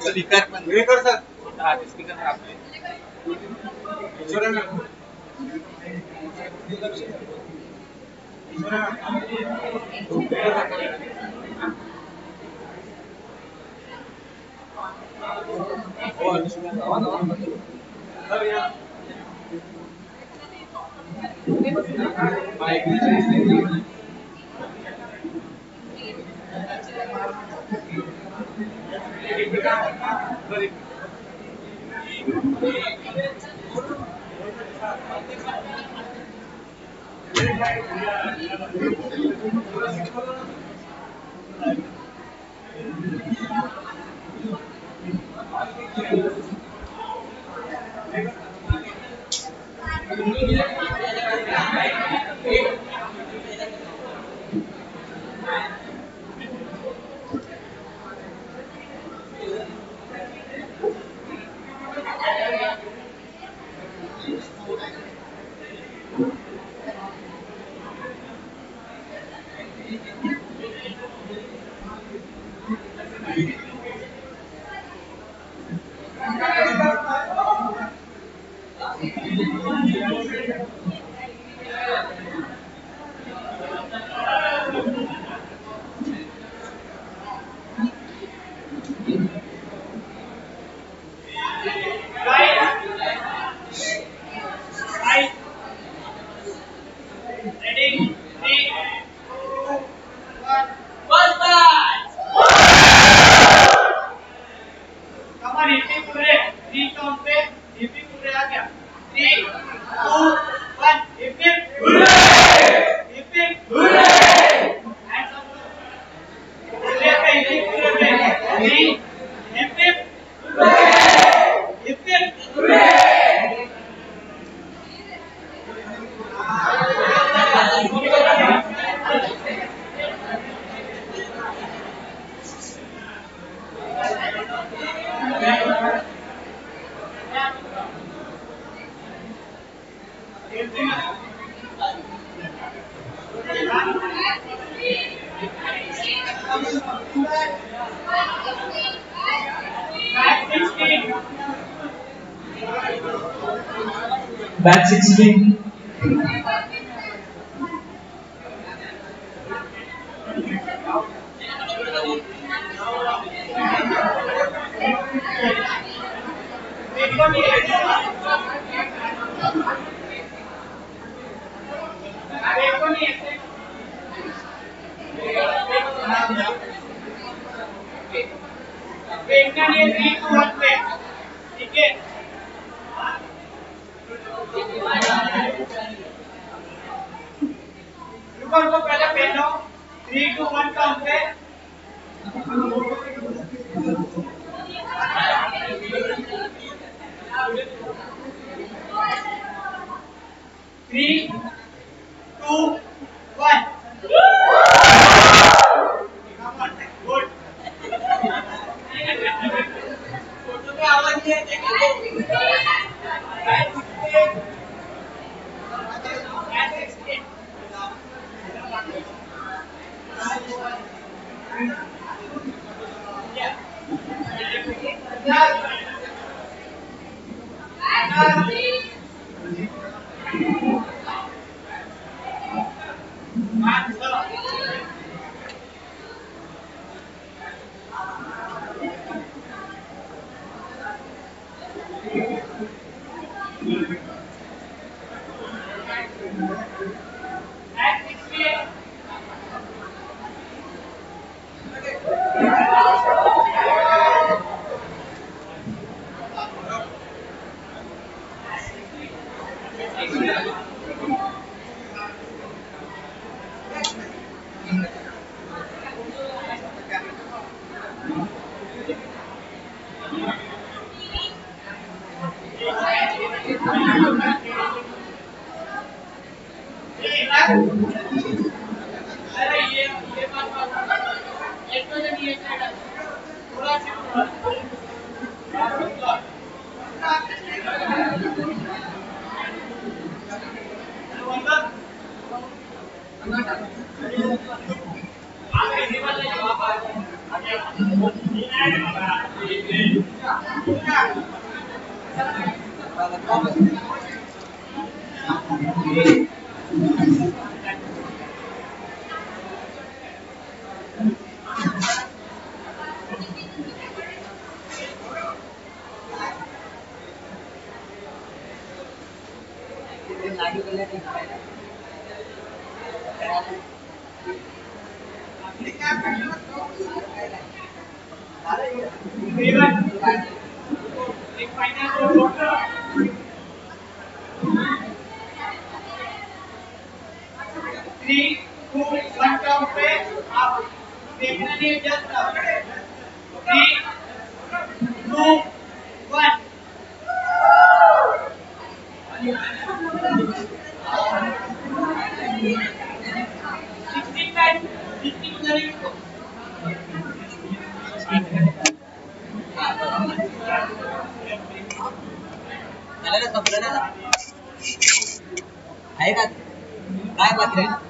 Speaker पण कर sir. Speaker Batch 16. 3, 2, 1 count पे आप देखना नहीं है just 3, 2, 1 16 time 16 उधर आहे का काय बाकी आहे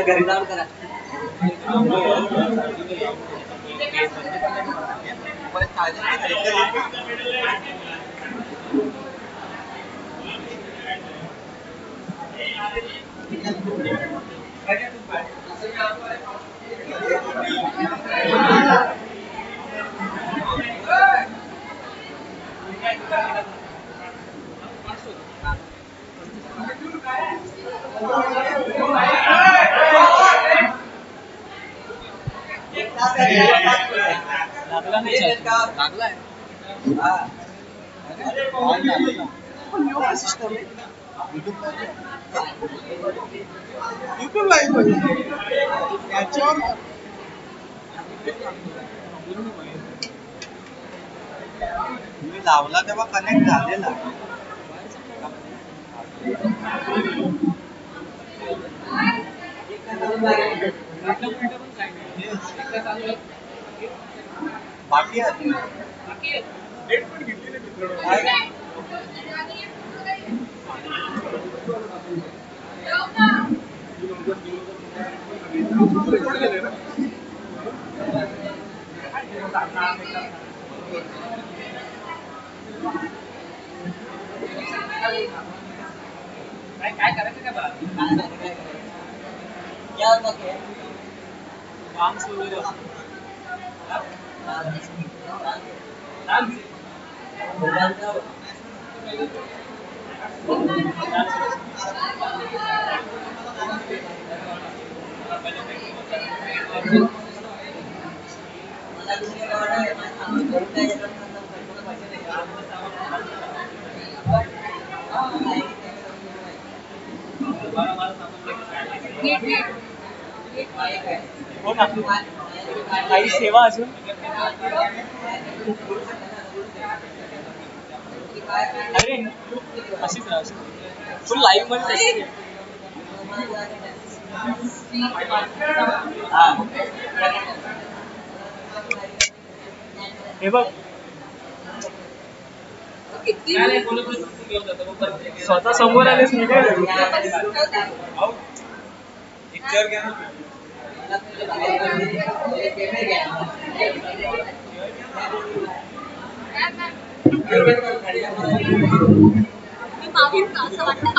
घरी जाऊन करा लागलाय युट्यूब लाईव्ह याच्यावर मी लावला तेव्हा कनेक्ट झालेला बाकी आहे डेट पण घेतली नाही काय करायचं का क्या बाकी आहे डान्स वगैरे हो ना काही सेवा अजून अरे अशीच राहा फुल लाईव्ह मध्ये हे बघ स्वतः समोर आलेच नाही पिक्चर घ्या असं वाटतं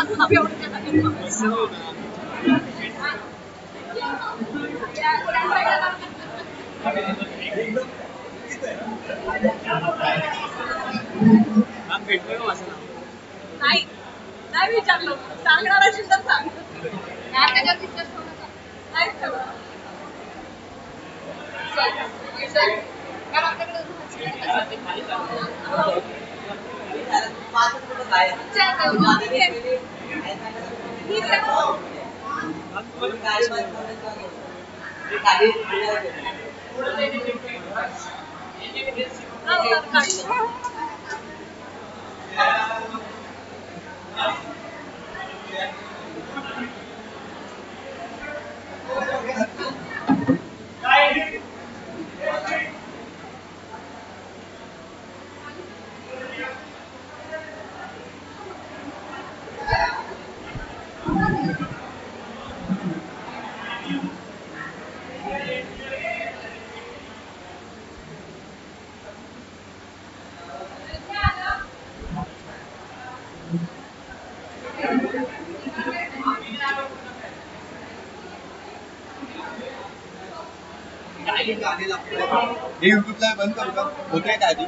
नाही नाही विचारलं सांगणार असेल तर सांग त्याच्यात विश्वास ठेवण्याचा नाही ठेवला हे युट्यूबला बंद करू का होतंय का आधी